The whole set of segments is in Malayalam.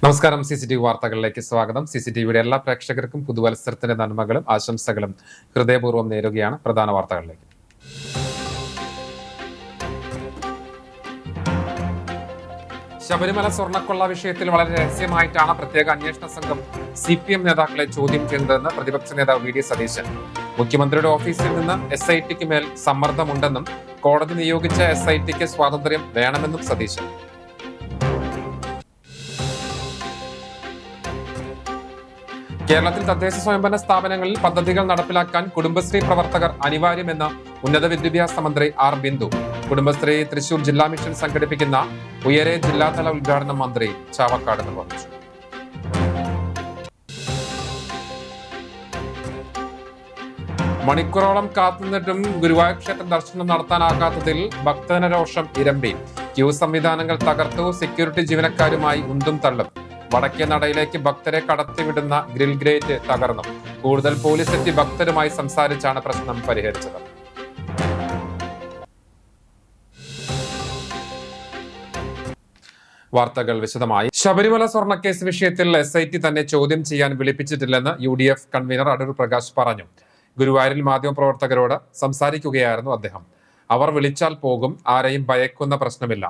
നമസ്കാരം. CCTV വാർത്തകളിലേക്ക് സ്വാഗതം. CCTVയുടെ എല്ലാ പ്രേക്ഷകർക്കും പുതുവത്സരത്തിന്റെ നന്മകളും ആശംസകളും ഹൃദയപൂർവ്വം നേരുകയാണ്. പ്രധാന വാർത്തകളിലേക്ക്. ശബരിമല സ്വർണ്ണക്കൊള്ള വിഷയത്തിൽ വളരെ രഹസ്യമായിട്ടാണ് പ്രത്യേക അന്വേഷണ സംഘം CPM നേതാക്കളെ ചോദ്യം ചെയ്യുന്നതെന്ന് പ്രതിപക്ഷ നേതാവ് VD സതീശൻ. മുഖ്യമന്ത്രിയുടെ ഓഫീസിൽ നിന്ന് SITക്ക് മേൽ സമ്മർദ്ദമുണ്ടെന്നും കോടതി നിയോഗിച്ച SITക്ക് സ്വാതന്ത്ര്യം വേണമെന്നും സതീശൻ. കേരളത്തിൽ തദ്ദേശ സ്വയംഭരണ സ്ഥാപനങ്ങളിൽ പദ്ധതികൾ നടപ്പിലാക്കാൻ കുടുംബശ്രീ പ്രവർത്തകർ അനിവാര്യമെന്ന് ഉന്നത വിദ്യാഭ്യാസ മന്ത്രി R ബിന്ദു. കുടുംബശ്രീ തൃശൂർ ജില്ലാ മിഷൻ സംഘടിപ്പിക്കുന്ന ഉയരെ ജില്ലാതല ഉദ്ഘാടനം മന്ത്രി ചാവക്കാട് നിർവഹിച്ചു. മണിക്കൂറോളം കാത്തുനിന്നിട്ടും ഗുരുവായൂർ ക്ഷേത്ര ദർശനം നടത്താനാകാത്തതിൽ ഭക്തജനരോഷം ഇരമ്പി. ക്യൂ സംവിധാനങ്ങൾ തകർത്തു. സെക്യൂരിറ്റി ജീവനക്കാരുമായി ഉന്തും തള്ളും. വടക്കേ നടയിലേക്ക് ഭക്തരെ കടത്തിവിടുന്ന ഗ്രിൽ ഗേറ്റ് തകർന്നു. കൂടുതൽ പോലീസ് എത്തി ഭക്തരുമായി സംസാരിച്ചാണ് പ്രശ്നം പരിഹരിച്ചത്. വാർത്തകൾ വിശദമായി. ശബരിമല സ്വർണ്ണക്കേസ് വിഷയത്തിൽ SIT തന്നെ ചോദ്യം ചെയ്യാൻ വിളിപ്പിച്ചിട്ടില്ലെന്ന് UDF കൺവീനർ അടൂർ പ്രകാശ് പറഞ്ഞു. ഗുരുവായൂരിൽ മാധ്യമപ്രവർത്തകരോട് സംസാരിക്കുകയായിരുന്നു അദ്ദേഹം. അവർ വിളിച്ചാൽ പോകും, ആരെയും ഭയക്കുന്ന പ്രശ്നമില്ല,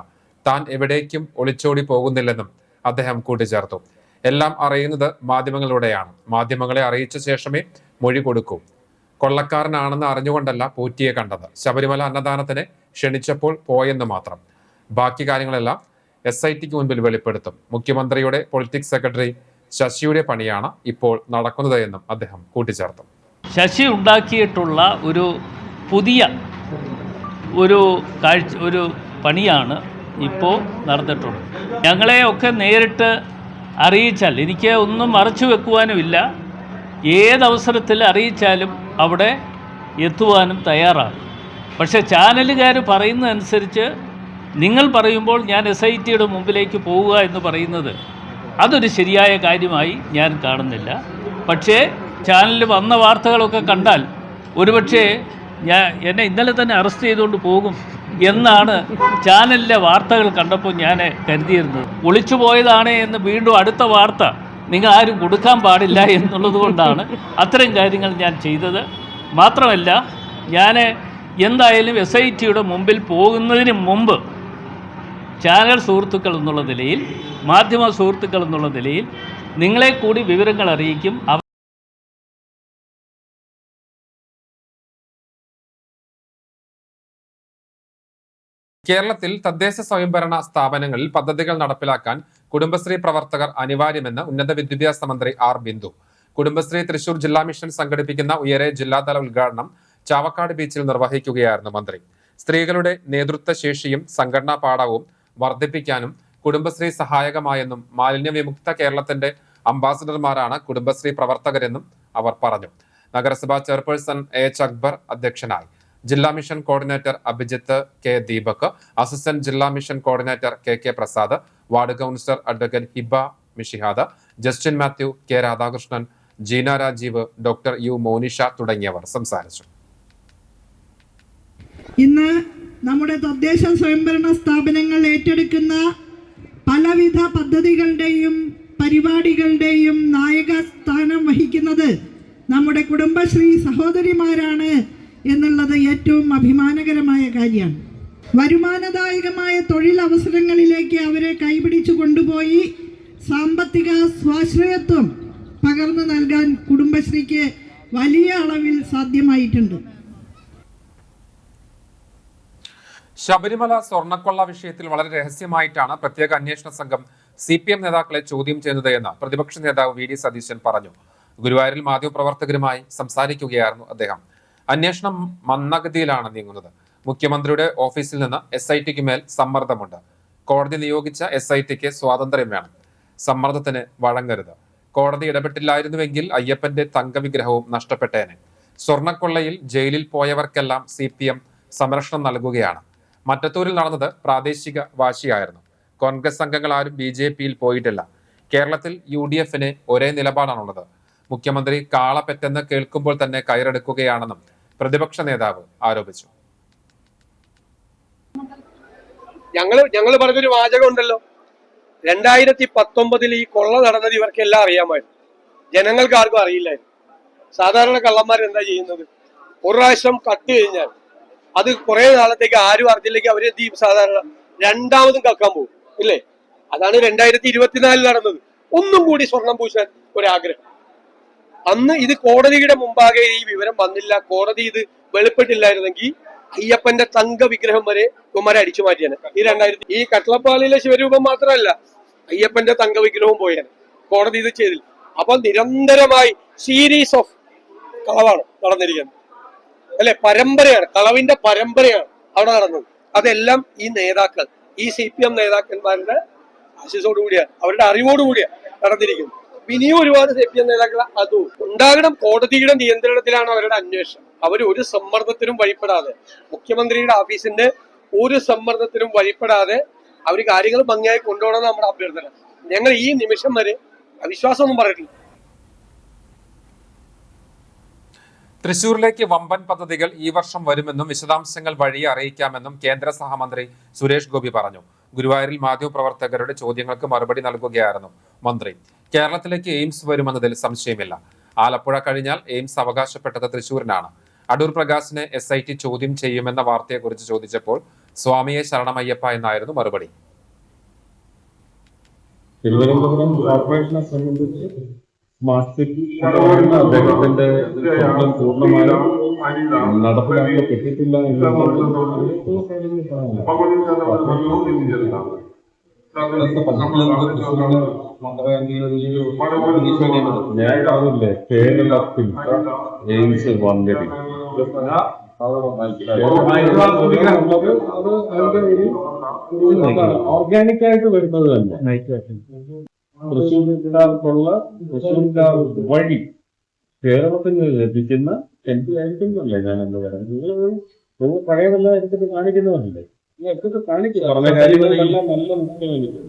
താൻ എവിടേക്കും ഒളിച്ചോടി പോകുന്നില്ലെന്നും അദ്ദേഹം കൂട്ടിച്ചേർത്തു. എല്ലാം അറിയുന്നത് മാധ്യമങ്ങളിലൂടെയാണ്. മാധ്യമങ്ങളെ അറിയിച്ച ശേഷമേ മൊഴി കൊടുക്കൂ. കൊള്ളക്കാരനാണെന്ന് അറിഞ്ഞുകൊണ്ടല്ല പൂറ്റിയെ കണ്ടത്. ശബരിമല അന്നദാനത്തിന് ക്ഷണിച്ചപ്പോൾ പോയെന്ന് മാത്രം. ബാക്കി കാര്യങ്ങളെല്ലാം SITക്ക് മുൻപിൽ വെളിപ്പെടുത്തും. മുഖ്യമന്ത്രിയുടെ പൊളിറ്റിക്സ് സെക്രട്ടറി ശശിയുടെ പണിയാണ് ഇപ്പോൾ നടക്കുന്നത് എന്നും അദ്ദേഹം കൂട്ടിച്ചേർത്തു. ശശി ഉണ്ടാക്കിയിട്ടുള്ള ഒരു പുതിയ ഒരു പണിയാണ് ഇപ്പോൾ നടന്നിട്ടുള്ളത്. ഞങ്ങളെയൊക്കെ നേരിട്ട് അറിയിച്ചാൽ, എനിക്ക് ഒന്നും മറച്ചു വെക്കുവാനുമില്ല, ഏതവസരത്തിൽ അറിയിച്ചാലും അവിടെ എത്തുവാനും തയ്യാറാണ്. പക്ഷേ ചാനലുകാർ പറയുന്നതനുസരിച്ച് നിങ്ങൾ പറയുമ്പോൾ ഞാൻ SITയുടെ മുമ്പിലേക്ക് പോവുക എന്ന് പറയുന്നത് അതൊരു ശരിയായ കാര്യമായി ഞാൻ കാണുന്നില്ല. പക്ഷേ ചാനലിൽ വന്ന വാർത്തകളൊക്കെ കണ്ടാൽ ഒരുപക്ഷെ എന്നെ ഇന്നലെ തന്നെ അറസ്റ്റ് ചെയ്തുകൊണ്ട് പോകും എന്നാണ് ചാനലിലെ വാർത്തകൾ കണ്ടപ്പോൾ ഞാൻ കരുതിയിരുന്നത്. ഒളിച്ചു പോയതാണ് എന്ന് വീണ്ടും അടുത്ത വാർത്ത നിങ്ങൾ ആരും കൊടുക്കാൻ പാടില്ല എന്നുള്ളത് കൊണ്ടാണ് അത്തരം കാര്യങ്ങൾ ഞാൻ ചെയ്തത്. മാത്രമല്ല, ഞാൻ എന്തായാലും SITയുടെ മുമ്പിൽ പോകുന്നതിന് മുമ്പ് ചാനൽ സുഹൃത്തുക്കൾ എന്നുള്ള നിലയിൽ, മാധ്യമ സുഹൃത്തുക്കൾ എന്നുള്ള നിലയിൽ നിങ്ങളെ കൂടി വിവരങ്ങൾ അറിയിക്കും. കേരളത്തിൽ തദ്ദേശ സ്വയംഭരണ സ്ഥാപനങ്ങളിൽ പദ്ധതികൾ നടപ്പിലാക്കാൻ കുടുംബശ്രീ പ്രവർത്തകർ അനിവാര്യമെന്ന് ഉന്നത വിദ്യാഭ്യാസ മന്ത്രി R ബിന്ദു. കുടുംബശ്രീ തൃശൂർ ജില്ലാ മിഷൻ സംഘടിപ്പിക്കുന്ന ഉയരെ ജില്ലാതല ഉദ്ഘാടനം ചാവക്കാട് ബീച്ചിൽ നിർവഹിക്കുകയായിരുന്നു മന്ത്രി. സ്ത്രീകളുടെ നേതൃത്വ ശേഷിയും സംഘടനാ പാഠവും വർദ്ധിപ്പിക്കാനും കുടുംബശ്രീ സഹായകമായെന്നും മാലിന്യവിമുക്ത കേരളത്തിന്റെ അംബാസഡർമാരാണ് കുടുംബശ്രീ പ്രവർത്തകരെന്നും അവർ പറഞ്ഞു. നഗരസഭാ ചെയർപേഴ്സൺ AH അക്ബർ അധ്യക്ഷനായി. ജില്ലാ mission coordinator Abhijith K Deepak, assistant ജില്ലാ mission coordinator KK Prasad, ward councillor advocate Hiba Mishihad, Justin Mathew, K Radhakrishnan, Jeena Rajeev, doctor U Monisha തുടങ്ങിയവർ സംസാരിച്ചു. ഇന്ന് നമ്മുടെ തദ്ദേശ സ്വയംഭരണ സ്ഥാപനങ്ങൾ ഏറ്റെടുക്കുന്ന പലവിധ പദ്ധതികളുടെയും പരിപാടികളുടെയും നായക സ്ഥാനം വഹിക്കുന്നത് നമ്മുടെ കുടുംബശ്രീ സഹോദരിമാരാണ് എന്നുള്ളത് ഏറ്റവും അഭിമാനകരമായ കാര്യമാണ്. വരുമാനദായകമായ തൊഴിലവസരങ്ങളിലേക്ക് അവരെ കൈപിടിച്ചു കൊണ്ടുപോയി സാമ്പത്തിക സ്വാശ്രയത്വം പകർന്നു നൽകാൻ കുടുംബശ്രീക്ക് വലിയ അളവിൽ സാധ്യമായിട്ടുണ്ട്. ശബരിമല സ്വർണ്ണക്കൊള്ള വിഷയത്തിൽ വളരെ രഹസ്യമായിട്ടാണ് പ്രത്യേക അന്വേഷണ സംഘം CPM നേതാക്കളെ ചോദ്യം ചെയ്യുന്നത് എന്ന് പ്രതിപക്ഷ നേതാവ് VD സതീശൻ പറഞ്ഞു. ഗുരുവായൂരിൽ മാധ്യമപ്രവർത്തകരുമായി സംസാരിക്കുകയായിരുന്നു അദ്ദേഹം. അന്വേഷണം മന്ദഗതിയിലാണ് നീങ്ങുന്നത്. മുഖ്യമന്ത്രിയുടെ ഓഫീസിൽ നിന്ന് SITക്ക് മേൽ സമ്മർദ്ദമുണ്ട്. കോടതി നിയോഗിച്ച SITക്ക് സ്വാതന്ത്ര്യം വേണം. സമ്മർദ്ദത്തിന് വഴങ്ങരുത്. കോടതി ഇടപെട്ടില്ലായിരുന്നുവെങ്കിൽ അയ്യപ്പന്റെ തങ്കവിഗ്രഹവും നഷ്ടപ്പെട്ടേനെ. സ്വർണ്ണക്കൊള്ളയിൽ ജയിലിൽ പോയവർക്കെല്ലാം CPM സംരക്ഷണം നൽകുകയാണ്. മറ്റത്തൂരിൽ നടന്നത് പ്രാദേശിക വാശിയായിരുന്നു. കോൺഗ്രസ് അംഗങ്ങൾ ആരും BJPയിൽ പോയിട്ടില്ല. കേരളത്തിൽ UDFന് ഒരേ നിലപാടാണുള്ളത്. മുഖ്യമന്ത്രി കാളപ്പെറ്റെന്ന് കേൾക്കുമ്പോൾ തന്നെ കയറെടുക്കുകയാണെന്നും പ്രതിപക്ഷ നേതാവ് ആരോപിച്ചു. ഞങ്ങൾ പറഞ്ഞൊരു വാചകം ഉണ്ടല്ലോ, 2019 ഈ കൊള്ള നടന്നത് ഇവർക്കെല്ലാം അറിയാമായിരുന്നു. ജനങ്ങൾക്ക് ആർക്കും അറിയില്ലായിരുന്നു. സാധാരണ കള്ളന്മാർ എന്താ ചെയ്യുന്നത്? ഒരു പ്രാവശ്യം കട്ട് കഴിഞ്ഞാൽ അത് കുറെ നാളത്തേക്ക് ആരും അറിഞ്ഞില്ലെങ്കിൽ അവരെന്ത് ചെയ്യും? സാധാരണ രണ്ടാമതും കക്കാൻ പോകും, ഇല്ലേ? അതാണ് 2024 നടന്നത്. ഒന്നും കൂടി സ്വർണം പൂശാൻ ഒരാഗ്രഹം. അന്ന് ഇത് കോടതിയുടെ മുമ്പാകെ ഈ വിവരം വന്നില്ല, കോടതി ഇത് വെളിപ്പെട്ടില്ലായിരുന്നെങ്കിൽ അയ്യപ്പന്റെ തങ്ക വിഗ്രഹം വരെ കുമാരെ അടിച്ചു മാറ്റിയാണ്. ഈ കട്ടളപ്പാലിലെ ശിവരൂപം മാത്രമല്ല, അയ്യപ്പന്റെ തങ്ക വിഗ്രഹവും പോയാണ്. കോടതി ഇത് ചെയ്തില്ല. അപ്പൊ നിരന്തരമായി സീരീസ് ഓഫ് കളവാണ് നടന്നിരിക്കുന്നത്, അല്ലെ? പരമ്പരയാണ്, കളവിന്റെ പരമ്പരയാണ് അവിടെ നടന്നത്. അതെല്ലാം ഈ നേതാക്കൾ, ഈ CPM നേതാക്കന്മാരുടെ ആശീസോടുകൂടിയാണ്, അവരുടെ അറിവോടുകൂടിയാണ് നടന്നിരിക്കുന്നത്. ഇനിയും ഒരുപാട് CPM നേതാക്കൾ അതും ഉണ്ടാകണം. കോടതിയുടെ നിയന്ത്രണത്തിലാണ് അവരുടെ അന്വേഷണം. അവർ ഒരു സമ്മർദ്ദത്തിനും വഴിപ്പെടാതെ, മുഖ്യമന്ത്രിയുടെ ഓഫീസിന്റെ ഒരു സമ്മർദ്ദത്തിനും വഴിപ്പെടാതെ അവർ കാര്യങ്ങൾ ഭംഗിയായി കൊണ്ടുപോകണം നമ്മുടെ അഭ്യർത്ഥന. ഞങ്ങൾ ഈ നിമിഷം വരെ അവിശ്വാസമൊന്നും പറഞ്ഞിട്ടില്ല. തൃശൂരിലേക്ക് വമ്പൻ പദ്ധതികൾ ഈ വർഷം വരുമെന്നും വിശദാംശങ്ങൾ വഴിയെ അറിയിക്കാമെന്നും കേന്ദ്ര സഹമന്ത്രി സുരേഷ് ഗോപി പറഞ്ഞു. ഗുരുവായൂരിൽ മാധ്യമപ്രവർത്തകരുടെ ചോദ്യങ്ങൾക്ക് മറുപടി നൽകുകയായിരുന്നു മന്ത്രി. കേരളത്തിലേക്ക് എയിംസ് വരുമെന്നതിൽ സംശയമില്ല. ആലപ്പുഴ കഴിഞ്ഞാൽ എയിംസ് അവകാശപ്പെട്ടത് തൃശൂരിനാണ്. അടൂർ പ്രകാശിനെ SIT ചോദ്യം ചെയ്യുമെന്ന വാർത്തയെക്കുറിച്ച് ചോദിച്ചപ്പോൾ സ്വാമിയെ ശരണമയ്യപ്പ എന്നായിരുന്നു മറുപടി. തിരുവനന്തപുരം കോർപ്പറേഷനെ സംബന്ധിച്ച് സ്മാർട്ട് സിറ്റി അദ്ദേഹത്തിന്റെ സ്വപ്നം പൂർണ്ണമായും നടപ്പിലാക്കപ്പെട്ടിട്ടില്ല ഞാൻ പറഞ്ഞില്ലേ, കേരളത്തിൽ എയിംസ് വന്നിട്ടില്ല. ഓർഗാനിക് ആയിട്ട് വരുന്നത് തന്നെ തൃശ്ശൂർക്കുള്ള വഴി കേരളത്തിന് ലഭിക്കുന്ന ആയിരിക്കുന്നല്ലേ. ഞാൻ എന്താ പറയുന്നത്, പഴയതെല്ലാം എടുത്തിട്ട് കാണിക്കുന്നതല്ലേ, എടുത്തിട്ട് കാണിക്കുക. പറഞ്ഞ കാര്യങ്ങളെല്ലാം നല്ല മുഖ്യമായിരിക്കും.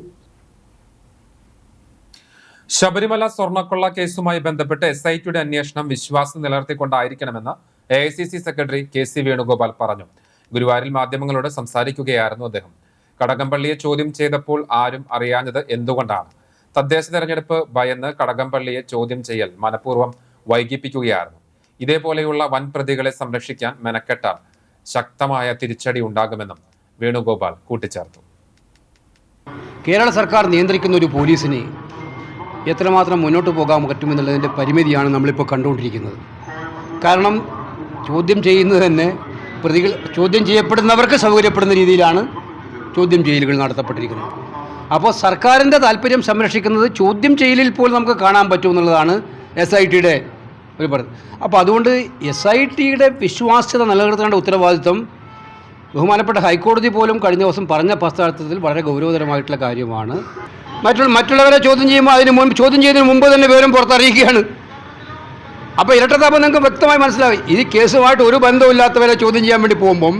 ശബരിമല സ്വർണ്ണക്കൊള്ള കേസുമായി ബന്ധപ്പെട്ട് SITയുടെ അന്വേഷണം വിശ്വാസം നിലനിർത്തിക്കൊണ്ടായിരിക്കണമെന്ന് AICC സെക്രട്ടറി KC വേണുഗോപാൽ പറഞ്ഞു. ഗുരുവായൂരിൽ മാധ്യമങ്ങളോട് സംസാരിക്കുകയായിരുന്നു അദ്ദേഹം. കടകംപള്ളിയെ ചോദ്യം ചെയ്തപ്പോൾ ആരും അറിയാഞ്ഞത് എന്തുകൊണ്ടാണ്? തദ്ദേശ തെരഞ്ഞെടുപ്പ് ഭയന്ന് കടകംപള്ളിയെ ചോദ്യം ചെയ്യൽ മനഃപൂർവ്വം വൈകിപ്പിക്കുകയായിരുന്നു. ഇതേപോലെയുള്ള വൻ പ്രതികളെ സംരക്ഷിക്കാൻ മെനക്കെട്ടാൽ ശക്തമായ തിരിച്ചടി ഉണ്ടാകുമെന്നും വേണുഗോപാൽ കൂട്ടിച്ചേർത്തു. കേരള സർക്കാർ നിയന്ത്രിക്കുന്ന ഒരു പോലീസിനെ എത്രമാത്രം മുന്നോട്ട് പോകാൻ പറ്റുമെന്നുള്ളതിൻ്റെ പരിമിതിയാണ് നമ്മളിപ്പോൾ കണ്ടുകൊണ്ടിരിക്കുന്നത്. കാരണം ചോദ്യം ചെയ്യുന്നത് തന്നെ പ്രതികൾ ചോദ്യം ചെയ്യപ്പെടുന്നവർക്ക് സൗകര്യപ്പെടുന്ന രീതിയിലാണ് ചോദ്യം ചെയ്യലുകൾ നടത്തപ്പെട്ടിരിക്കുന്നത്. അപ്പോൾ സർക്കാരിൻ്റെ താല്പര്യം സംരക്ഷിക്കുന്നത് ചോദ്യം ചെയ്യലിൽ പോലും നമുക്ക് കാണാൻ പറ്റുമെന്നുള്ളതാണ് SITയുടെ ഒരു പറയുന്നത്. അപ്പോൾ അതുകൊണ്ട് SITയുടെ വിശ്വാസ്യത നിലനിർത്തേണ്ട ഉത്തരവാദിത്വം ബഹുമാനപ്പെട്ട ഹൈക്കോടതി പോലും കഴിഞ്ഞ ദിവസം പറഞ്ഞ പശ്ചാത്തലത്തിൽ വളരെ ഗൗരവതരമായിട്ടുള്ള കാര്യമാണ്. മറ്റുള്ളവരെ ചോദ്യം ചെയ്യുമ്പോൾ ചോദ്യം ചെയ്യുന്നതിന് മുമ്പ് തന്നെ വിവരം പുറത്തറിയിക്കുകയാണ്. അപ്പോൾ ഇരട്ടത്താപ്പം നിങ്ങൾക്ക് വ്യക്തമായി മനസ്സിലായി. ഈ കേസുമായിട്ട് ഒരു ബന്ധമില്ലാത്തവരെ ചോദ്യം ചെയ്യാൻ വേണ്ടി പോകുമ്പം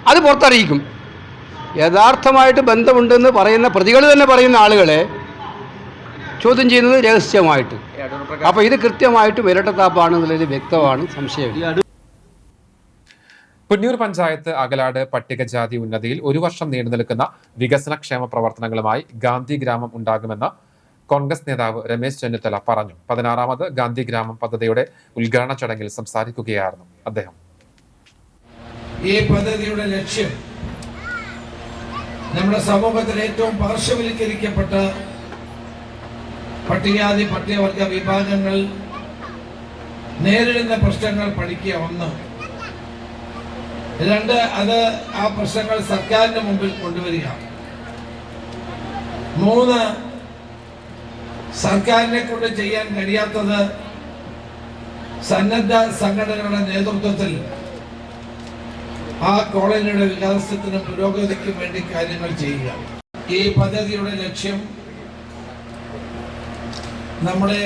അത് പുറത്തറിയിക്കും. യഥാർത്ഥമായിട്ട് ബന്ധമുണ്ടെന്ന് പറയുന്ന പ്രതികൾ തന്നെ പറയുന്ന ആളുകളെ ചോദ്യം ചെയ്യുന്നത് രഹസ്യമായിട്ട്. അപ്പോൾ ഇത് കൃത്യമായിട്ടും ഇരട്ടത്താപ്പാണെന്നുള്ളത് വ്യക്തമാണ്, സംശയമില്ല. പുന്നൂർ പഞ്ചായത്ത് അകലാട് പട്ടികജാതി ഉന്നതിയിൽ ഒരു വർഷം നീണ്ടു നിൽക്കുന്ന വികസനക്ഷേമ പ്രവർത്തനങ്ങളുമായി ഗാന്ധി ഗ്രാമം ഉണ്ടാകുമെന്ന് കോൺഗ്രസ് നേതാവ് രമേശ് ചെന്നിത്തല പറഞ്ഞു. 16ാമത് ഗാന്ധി ഗ്രാമം പദ്ധതിയുടെ ഉദ്ഘാടന ചടങ്ങിൽ സംസാരിക്കുകയായിരുന്നു അദ്ദേഹം. ഈ പദ്ധതിയുടെ ലക്ഷ്യം നമ്മുടെ സമൂഹത്തിൽ ഏറ്റവും പാർശ്വവൽക്കരിക്കപ്പെട്ട പട്ടികജാതി പട്ടികവർഗ വിഭാഗങ്ങൾ നേരിടുന്ന പ്രശ്നങ്ങൾ പഠിക്കുക. 1. 2, അത് ആ പ്രശ്നങ്ങൾ സർക്കാരിന്റെ മുമ്പിൽ കൊണ്ടുവരിക. 3, സർക്കാരിനെ കൊണ്ട് ചെയ്യാൻ കഴിയാത്തത് സന്നദ്ധ സംഘടനകളുടെ നേതൃത്വത്തിൽ ആ കോളനിയുടെ വികാസത്തിനും പുരോഗതിക്കും വേണ്ടി കാര്യങ്ങൾ ചെയ്യുക. ഈ പദ്ധതിയുടെ ലക്ഷ്യം നമ്മുടെ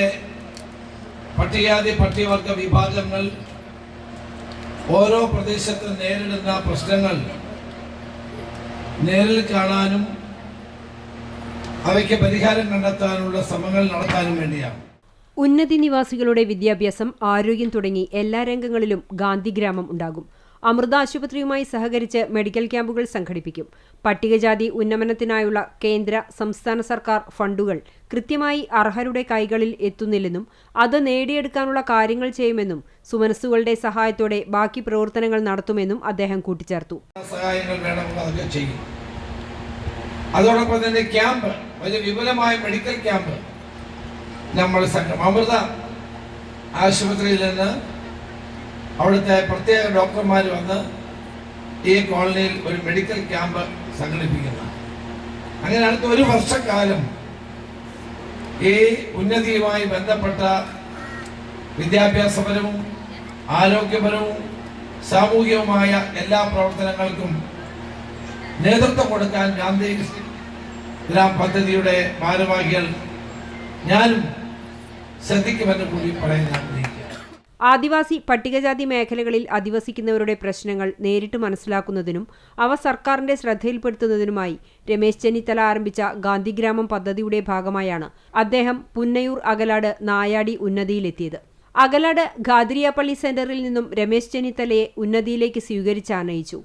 പട്ടികജാതി പട്ടികവർഗ വിഭാഗങ്ങൾ ഓരോ പ്രദേശത്തും നേരിടുന്ന പ്രശ്നങ്ങൾ നേരിൽ കാണാനും അവയ്ക്ക് പരിഹാരം കണ്ടെത്താനുള്ള ശ്രമങ്ങൾ നടത്താനും വേണ്ടിയാണ്. ഉന്നതി നിവാസികളുടെ വിദ്യാഭ്യാസം, ആരോഗ്യം തുടങ്ങി എല്ലാ രംഗങ്ങളിലും ഗാന്ധിഗ്രാമം ഉണ്ടാകും. അമൃത ആശുപത്രിയുമായി സഹകരിച്ച് മെഡിക്കൽ ക്യാമ്പുകൾ സംഘടിപ്പിക്കും. പട്ടികജാതി ഉന്നമനത്തിനായുള്ള കേന്ദ്ര, സംസ്ഥാന സർക്കാർ ഫണ്ടുകൾ കൃത്യമായി അർഹരുടെ കൈകളിൽ എത്തുന്നില്ലെന്നും അത് നേടിയെടുക്കാനുള്ള കാര്യങ്ങൾ ചെയ്യുമെന്നും സുമനസ്സുകളുടെ സഹായത്തോടെ ബാക്കി പ്രവർത്തനങ്ങൾ നടത്തുമെന്നും അദ്ദേഹം കൂട്ടിച്ചേർത്തു. സഹായങ്ങൾ വേണമെങ്കിൽ അതൊക്കെ ചെയ്യും. അതോടൊപ്പം തന്നെ ക്യാമ്പ്, വലിയ വിപുലമായ മെഡിക്കൽ ക്യാമ്പ് നമ്മൾ അമൃത ആശുപത്രിയിൽ നിന്ന് അവിടുത്തെ പ്രത്യേക ഡോക്ടർമാർ വന്ന് ഈ കോളനിയിൽ ഒരു മെഡിക്കൽ ക്യാമ്പ് സംഘടിപ്പിക്കുന്ന. അങ്ങനെ അടുത്ത ഒരു വർഷക്കാലം ഈ ഉന്നതിയുമായി ബന്ധപ്പെട്ട വിദ്യാഭ്യാസപരവും ആരോഗ്യപരവും സാമൂഹികവുമായ എല്ലാ പ്രവർത്തനങ്ങൾക്കും നേതൃത്വം കൊടുക്കാൻ ഗാന്ധി ഗ്രാം പദ്ധതിയുടെ ഭാരവാഹികൾ ഞാനും ശ്രദ്ധിക്കുമെന്ന് കൂടി പറയാൻ ആഗ്രഹിക്കുക. ആദിവാസി പട്ടികജാതി മേഖലകളിൽ അധിവസിക്കുന്നവരുടെ പ്രശ്നങ്ങൾ നേരിട്ട് മനസ്സിലാക്കുന്നതിനും അവ സർക്കാരിന്റെ ശ്രദ്ധയിൽപ്പെടുത്തുന്നതിനുമായി രമേശ് ചെന്നിത്തല ആരംഭിച്ച ഗാന്ധിഗ്രാമം പദ്ധതിയുടെ ഭാഗമായാണ് അദ്ദേഹം പുന്നയൂർ അകലാട് നായാടി ഉന്നതിയിലെത്തിയത്. അകലാട് ഖാദ്രിയ പള്ളി സെന്ററിൽ നിന്നും രമേശ് ചെന്നിത്തലയെ ഉന്നതിയിലേക്ക് സ്വീകരിച്ചാനയിച്ചു.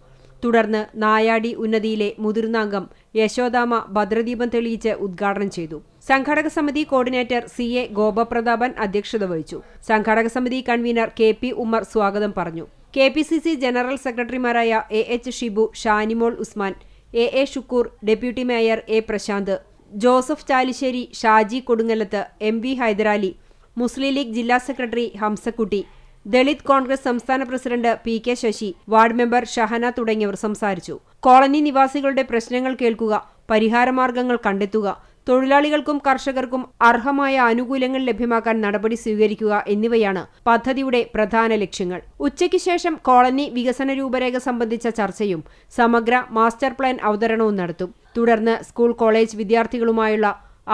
തുടർന്ന് നായാടി ഉന്നതിയിലെ മുതിർന്ന അംഗം യശോദാമ ഭദ്രദീപം തെളിയിച്ച് ഉദ്ഘാടനം ചെയ്തു. സംഘാടക സമിതി കോർഡിനേറ്റർ CA ഗോപപ്രതാപൻ അധ്യക്ഷത വഹിച്ചു. സംഘാടക സമിതി കൺവീനർ KP ഉമ്മർ സ്വാഗതം പറഞ്ഞു. KPCC ജനറൽ സെക്രട്ടറിമാരായ AH Shibu, Shanimol Usman, AA Shukoor, deputy mayor A Prashanth, Joseph Chalissery, Shaji Kodungallath, MV Hydarali, Muslim League ജില്ലാ സെക്രട്ടറി ഹംസക്കുട്ടി, ദളിത് കോൺഗ്രസ് സംസ്ഥാന president PK Sasi, ward member Shahana തുടങ്ങിയവർ സംസാരിച്ചു. കോളനി നിവാസികളുടെ പ്രശ്നങ്ങൾ കേൾക്കുക, പരിഹാരമാർഗങ്ങൾ കണ്ടെത്തുക, തൊഴിലാളികൾക്കും കർഷകർക്കും അർഹമായ ആനുകൂല്യങ്ങൾ ലഭ്യമാക്കാൻ നടപടി സ്വീകരിക്കുക എന്നിവയാണ് പദ്ധതിയുടെ പ്രധാന ലക്ഷ്യങ്ങൾ. ഉച്ചയ്ക്ക് ശേഷം കോളനി വികസന രൂപരേഖ സംബന്ധിച്ച ചർച്ചയും സമഗ്ര മാസ്റ്റർ പ്ലാൻ അവതരണവും നടത്തും. തുടർന്ന് സ്കൂൾ കോളേജ് വിദ്യാർത്ഥികളുമായുള്ള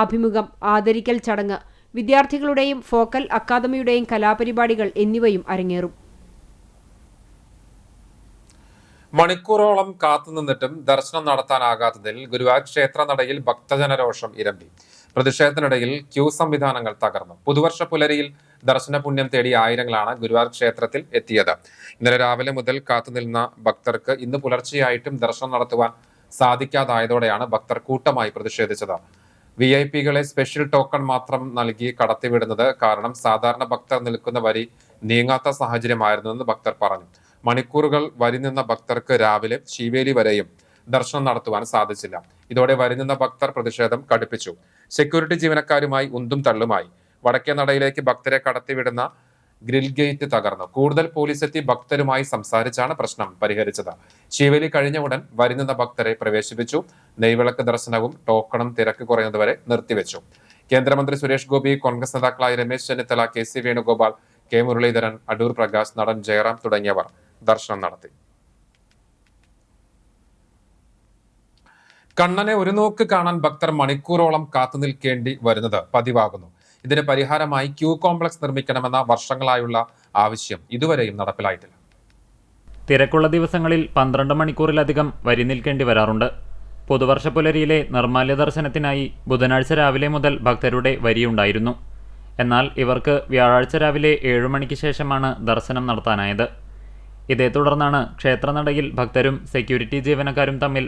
അഭിമുഖം, ആദരിക്കൽ ചടങ്ങ്, വിദ്യാർത്ഥികളുടെയും ഫോക്കൽ അക്കാദമിയുടെയും കലാപരിപാടികൾ എന്നിവയും അരങ്ങേറും. മണിക്കൂറോളം കാത്തുനിന്നിട്ടും ദർശനം നടത്താനാകാത്തതിൽ ഗുരുവായൂർ ക്ഷേത്രനടയിൽ ഭക്തജനരോഷം ഇരമ്പി. പ്രതിഷേധത്തിനിടയിൽ ക്യൂ സംവിധാനങ്ങൾ തകർന്നു. പുതുവർഷ പുലരിയിൽ ദർശന പുണ്യം തേടി ആയിരങ്ങളാണ് ഗുരുവായൂർ ക്ഷേത്രത്തിൽ എത്തിയത്. ഇന്നലെ രാവിലെ മുതൽ കാത്തുനിന്ന ഭക്തർക്ക് ഇന്ന് പുലർച്ചെയായിട്ടും ദർശനം നടത്തുവാൻ സാധിക്കാതായതോടെയാണ് ഭക്തർ കൂട്ടമായി പ്രതിഷേധിച്ചത്. VIP-കളെ സ്പെഷ്യൽ ടോക്കൺ മാത്രം നൽകി കടത്തിവിടുന്നത് കാരണം സാധാരണ ഭക്തർ നിൽക്കുന്ന വരി നീങ്ങാത്ത സാഹചര്യമായിരുന്നുവെന്ന് ഭക്തർ പറഞ്ഞു. മണിക്കൂറുകൾ വരി നിന്ന ഭക്തർക്ക് രാവിലെ ശീവേലി വരെയും ദർശനം നടത്തുവാൻ സാധിച്ചില്ല. ഇതോടെ വരി നിന്ന ഭക്തർ പ്രതിഷേധം കടുപ്പിച്ചു. സെക്യൂരിറ്റി ജീവനക്കാരുമായി ഉന്തും തള്ളുമായി. വടക്കേ നടയിലേക്ക് ഭക്തരെ കടത്തിവിടുന്ന ഗ്രിൽ ഗേറ്റ് തകർന്നു. കൂടുതൽ പോലീസ് എത്തി ഭക്തരുമായി സംസാരിച്ചാണ് പ്രശ്നം പരിഹരിച്ചത്. ശീവേലി കഴിഞ്ഞ ഉടൻ വരി നിന്ന ഭക്തരെ പ്രവേശിപ്പിച്ചു. നെയ്വിളക്ക് ദർശനവും ടോക്കണും തിരക്ക് കുറയുന്നതുവരെ നിർത്തിവെച്ചു. കേന്ദ്രമന്ത്രി സുരേഷ് ഗോപി, കോൺഗ്രസ് നേതാക്കളായ രമേശ് ചെന്നിത്തല, KC വേണുഗോപാൽ, K മുരളീധരൻ, അടൂർ പ്രകാശ്, നടൻ ജയറാം തുടങ്ങിയവർ ദർശനം നടത്തി. കണ്ണനെ ഒരു നോക്ക് കാണാൻ ഭക്തർ മണിക്കൂറോളം കാത്തുനിൽക്കേണ്ടി വരുന്നത് പതിവാകുന്നു. ഇതിന് പരിഹാരമായി ക്യൂ കോംപ്ലക്സ് നിർമ്മിക്കണമെന്ന വർഷങ്ങളായുള്ള ആവശ്യം ഇതുവരെയും നടപ്പിലായിട്ടില്ല. തിരക്കുള്ള ദിവസങ്ങളിൽ 12 മണിക്കൂറിലധികം വരി നിൽക്കേണ്ടി വരാറുണ്ട്. പുതുവർഷ പുലരിയിലെ നിർമ്മാല്യ ദർശനത്തിനായി ബുധനാഴ്ച രാവിലെ മുതൽ ഭക്തരുടെ വരിയുണ്ടായിരുന്നു. എന്നാൽ ഇവർക്ക് വ്യാഴാഴ്ച രാവിലെ 7 മണിക്ക് ശേഷമാണ് ദർശനം നടത്താനായത്. ഇതേ തുടർന്നാണ് ക്ഷേത്രനടയിൽ ഭക്തരും സെക്യൂരിറ്റി ജീവനക്കാരും തമ്മിൽ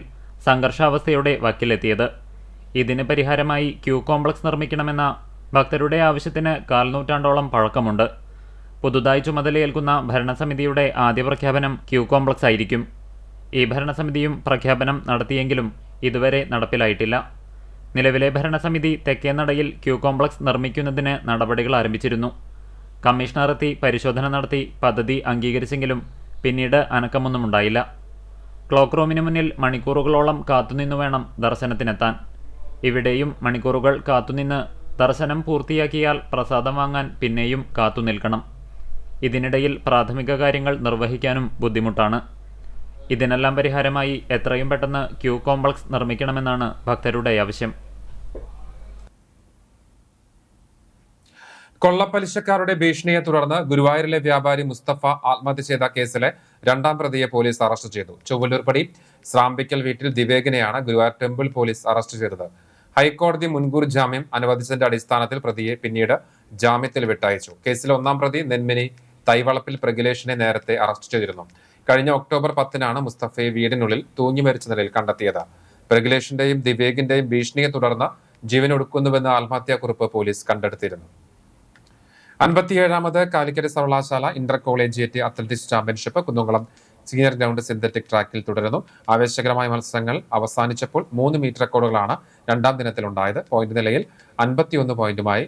സംഘർഷാവസ്ഥയോടെ വക്കിലെത്തിയത്. ഇതിന് പരിഹാരമായി ക്യൂ കോംപ്ലക്സ് നിർമ്മിക്കണമെന്ന ഭക്തരുടെ ആവശ്യത്തിന് 4 നൂറ്റാണ്ടോളം പഴക്കമുണ്ട്. പുതുതായി ചുമതലയേൽക്കുന്ന ഭരണസമിതിയുടെ ആദ്യ പ്രഖ്യാപനം ക്യൂ കോംപ്ലക്സ് ആയിരിക്കും. ഈ ഭരണസമിതിയും പ്രഖ്യാപനം നടത്തിയെങ്കിലും ഇതുവരെ നടപ്പിലായിട്ടില്ല. നിലവിലെ ഭരണസമിതി തെക്കേനടയിൽ ക്യൂ കോംപ്ലക്സ് നിർമ്മിക്കുന്നതിന് നടപടികൾ ആരംഭിച്ചിരുന്നു. കമ്മീഷണർ എത്തി പരിശോധന നടത്തി പദ്ധതി അംഗീകരിച്ചെങ്കിലും പിന്നീട് അനക്കമൊന്നുമുണ്ടായില്ല. ക്ലോക്ക് റൂമിന് മുന്നിൽ മണിക്കൂറുകളോളം കാത്തുനിന്നു വേണം ദർശനത്തിനെത്താൻ. ഇവിടെയും മണിക്കൂറുകൾ കാത്തുനിന്ന് ദർശനം പൂർത്തിയാക്കിയാൽ പ്രസാദം വാങ്ങാൻ പിന്നെയും കാത്തുനിൽക്കണം. ഇതിനിടയിൽ പ്രാഥമിക കാര്യങ്ങൾ നിർവഹിക്കാനും ബുദ്ധിമുട്ടാണ്. ഇതിനെല്ലാം പരിഹാരമായി എത്രയും പെട്ടെന്ന് ക്യൂ കോംപ്ലക്സ് നിർമ്മിക്കണമെന്നാണ് ഭക്തരുടെ ആവശ്യം. കൊള്ളപ്പലിശക്കാരുടെ ഭീഷണിയെ തുടർന്ന് ഗുരുവായൂരിലെ വ്യാപാരി മുസ്തഫ ആത്മഹത്യ ചെയ്ത കേസിലെ 2ാം പ്രതിയെ പോലീസ് അറസ്റ്റ് ചെയ്തു. ചൊവ്വല്ലൂർപ്പടി സ്രാമ്പിക്കൽ വീട്ടിൽ ദിവേകിനെയാണ് ഗുരുവായൂർ ടെമ്പിൾ പോലീസ് അറസ്റ്റ് ചെയ്തത്. ഹൈക്കോടതി മുൻകൂർ ജാമ്യം അനുവദിച്ചതിന്റെ അടിസ്ഥാനത്തിൽ പ്രതിയെ പിന്നീട് ജാമ്യത്തിൽ വിട്ടയച്ചു. കേസിലെ 1ാം പ്രതി നെന്മിനി തൈവളപ്പിൽ പ്രഗിലേഷിനെ നേരത്തെ അറസ്റ്റ് ചെയ്തിരുന്നു. കഴിഞ്ഞ ഒക്ടോബർ 10-നാണ് മുസ്തഫയെ വീടിനുള്ളിൽ തൂങ്ങി മരിച്ച നിലയിൽ കണ്ടെത്തിയത്. പ്രഗുലേഷിന്റെയും ദിവേഗിന്റെയും ഭീഷണിയെ തുടർന്ന് ജീവനൊടുക്കുന്നുവെന്ന് ആത്മഹത്യാക്കുറിപ്പ് പോലീസ് കണ്ടെടുത്തിരുന്നു. 57ാമത് കാലിക്കറ്റ് സർവകലാശാല Inter collegiate athletics championship Kunnamkulam senior ground synthetic ട്രാക്കിൽ തുടരുന്നു. ആവേശകരമായ മത്സരങ്ങൾ അവസാനിച്ചപ്പോൾ 3 മീറ്റർ റെക്കോർഡുകളാണ് രണ്ടാം ദിനത്തിലുണ്ടായത്. പോയിന്റ് നിലയിൽ 51 പോയിന്റുമായി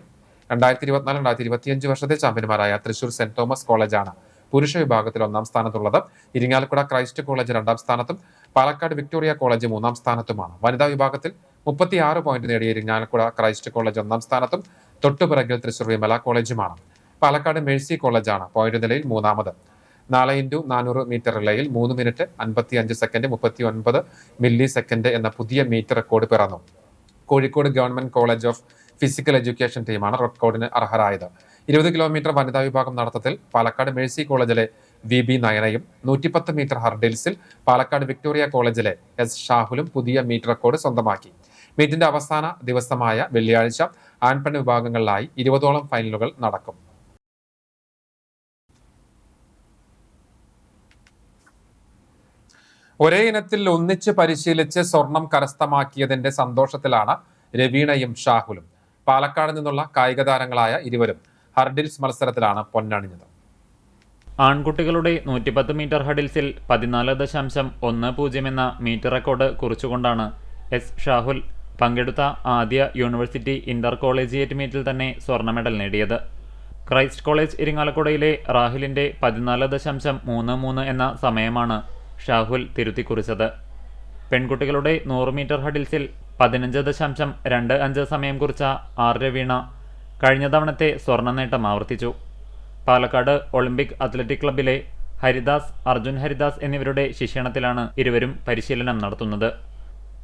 2024-2025 വർഷത്തെ ചാമ്പ്യന്മാരായ തൃശൂർ സെന്റ് തോമസ് കോളേജാണ് പുരുഷ വിഭാഗത്തിൽ 1-ാം സ്ഥാനത്തുള്ളത്. ഇരിങ്ങാലക്കുട ക്രൈസ്റ്റ് കോളേജ് 2-ാം സ്ഥാനത്തും പാലക്കാട് വിക്ടോറിയ കോളേജ് 3-ാം സ്ഥാനത്തുമാണ്. വനിതാ വിഭാഗത്തിൽ 36 പോയിന്റ് നേടിയ ഇരിങ്ങാലക്കുട ക്രൈസ്റ്റ് കോളേജ് 1-ാം സ്ഥാനത്തും തൊട്ടുപിറകിൽ തൃശൂർ വിമല കോളേജുമാണ്. പാലക്കാട് മേഴ്സി കോളേജാണ് പോയിന്റ് നിലയിൽ 3-ാമത്. 4x400 മീറ്റർ റിലേയിൽ 3 മിനിറ്റ് 55 സെക്കൻഡ് 39 മില്ലി സെക്കൻഡ് എന്ന പുതിയ മീറ്റർ റെക്കോർഡ് പിറന്നു. Kozhikode government college of physical education ടീമാണ് റെക്കോർഡിന് അർഹരായത്. 20 കിലോമീറ്റർ വനിതാ വിഭാഗം നടത്തത്തിൽ പാലക്കാട് മേഴ്സി കോളേജിലെ VB നയനയും 110 മീറ്റർ ഹർഡിൽസിൽ പാലക്കാട് വിക്ടോറിയ കോളേജിലെ S ഷാഹുലും പുതിയ മീറ്റർ റെക്കോർഡ് സ്വന്തമാക്കി. മീറ്റിന്റെ അവസാന ദിവസമായ വെള്ളിയാഴ്ച ആൺപെൺ വിഭാഗങ്ങളിലായി 20ഓളം ഫൈനലുകൾ നടക്കും. ഒരേ ഇനത്തിൽ ഒന്നിച്ച് പരിശീലിച്ച് സ്വർണം കരസ്ഥമാക്കിയതിന്റെ സന്തോഷത്തിലാണ് രവീണയും ഷാഹുലും. പാലക്കാട് നിന്നുള്ള കായിക താരങ്ങളായ ഇരുവരും ഹർഡിൽസ് മത്സരത്തിലാണ് പൊന്നണിഞ്ഞത്. ആൺകുട്ടികളുടെ 110 മീറ്റർ ഹഡിൽസിൽ 14.10 എന്ന മീറ്റർ റെക്കോർഡ് കുറിച്ചുകൊണ്ടാണ് S ഷാഹുൽ പങ്കെടുത്ത ആദ്യ യൂണിവേഴ്സിറ്റി ഇന്റർ കോളേജിയേറ്റ് മീറ്റിൽ തന്നെ സ്വർണ്ണ മെഡൽ നേടിയത്. ക്രൈസ്റ്റ് കോളേജ് ഇരിങ്ങാലക്കുടയിലെ റാഹിലിന്റെ 14.33 എന്ന സമയമാണ് ഷാഹുൽ തിരുത്തിക്കുറിച്ചത്. പെൺകുട്ടികളുടെ 100 മീറ്റർ ഹഡിൽസിൽ 15.25 സമയം കുറിച്ച R രവീണ കഴിഞ്ഞ തവണത്തെ സ്വർണ്ണ നേട്ടം ആവർത്തിച്ചു. പാലക്കാട് ഒളിമ്പിക് അത്ലറ്റിക് ക്ലബിലെ ഹരിദാസ്, അർജുൻ ഹരിദാസ് എന്നിവരുടെ ശിക്ഷണത്തിലാണ് ഇരുവരും പരിശീലനം നടത്തുന്നത്.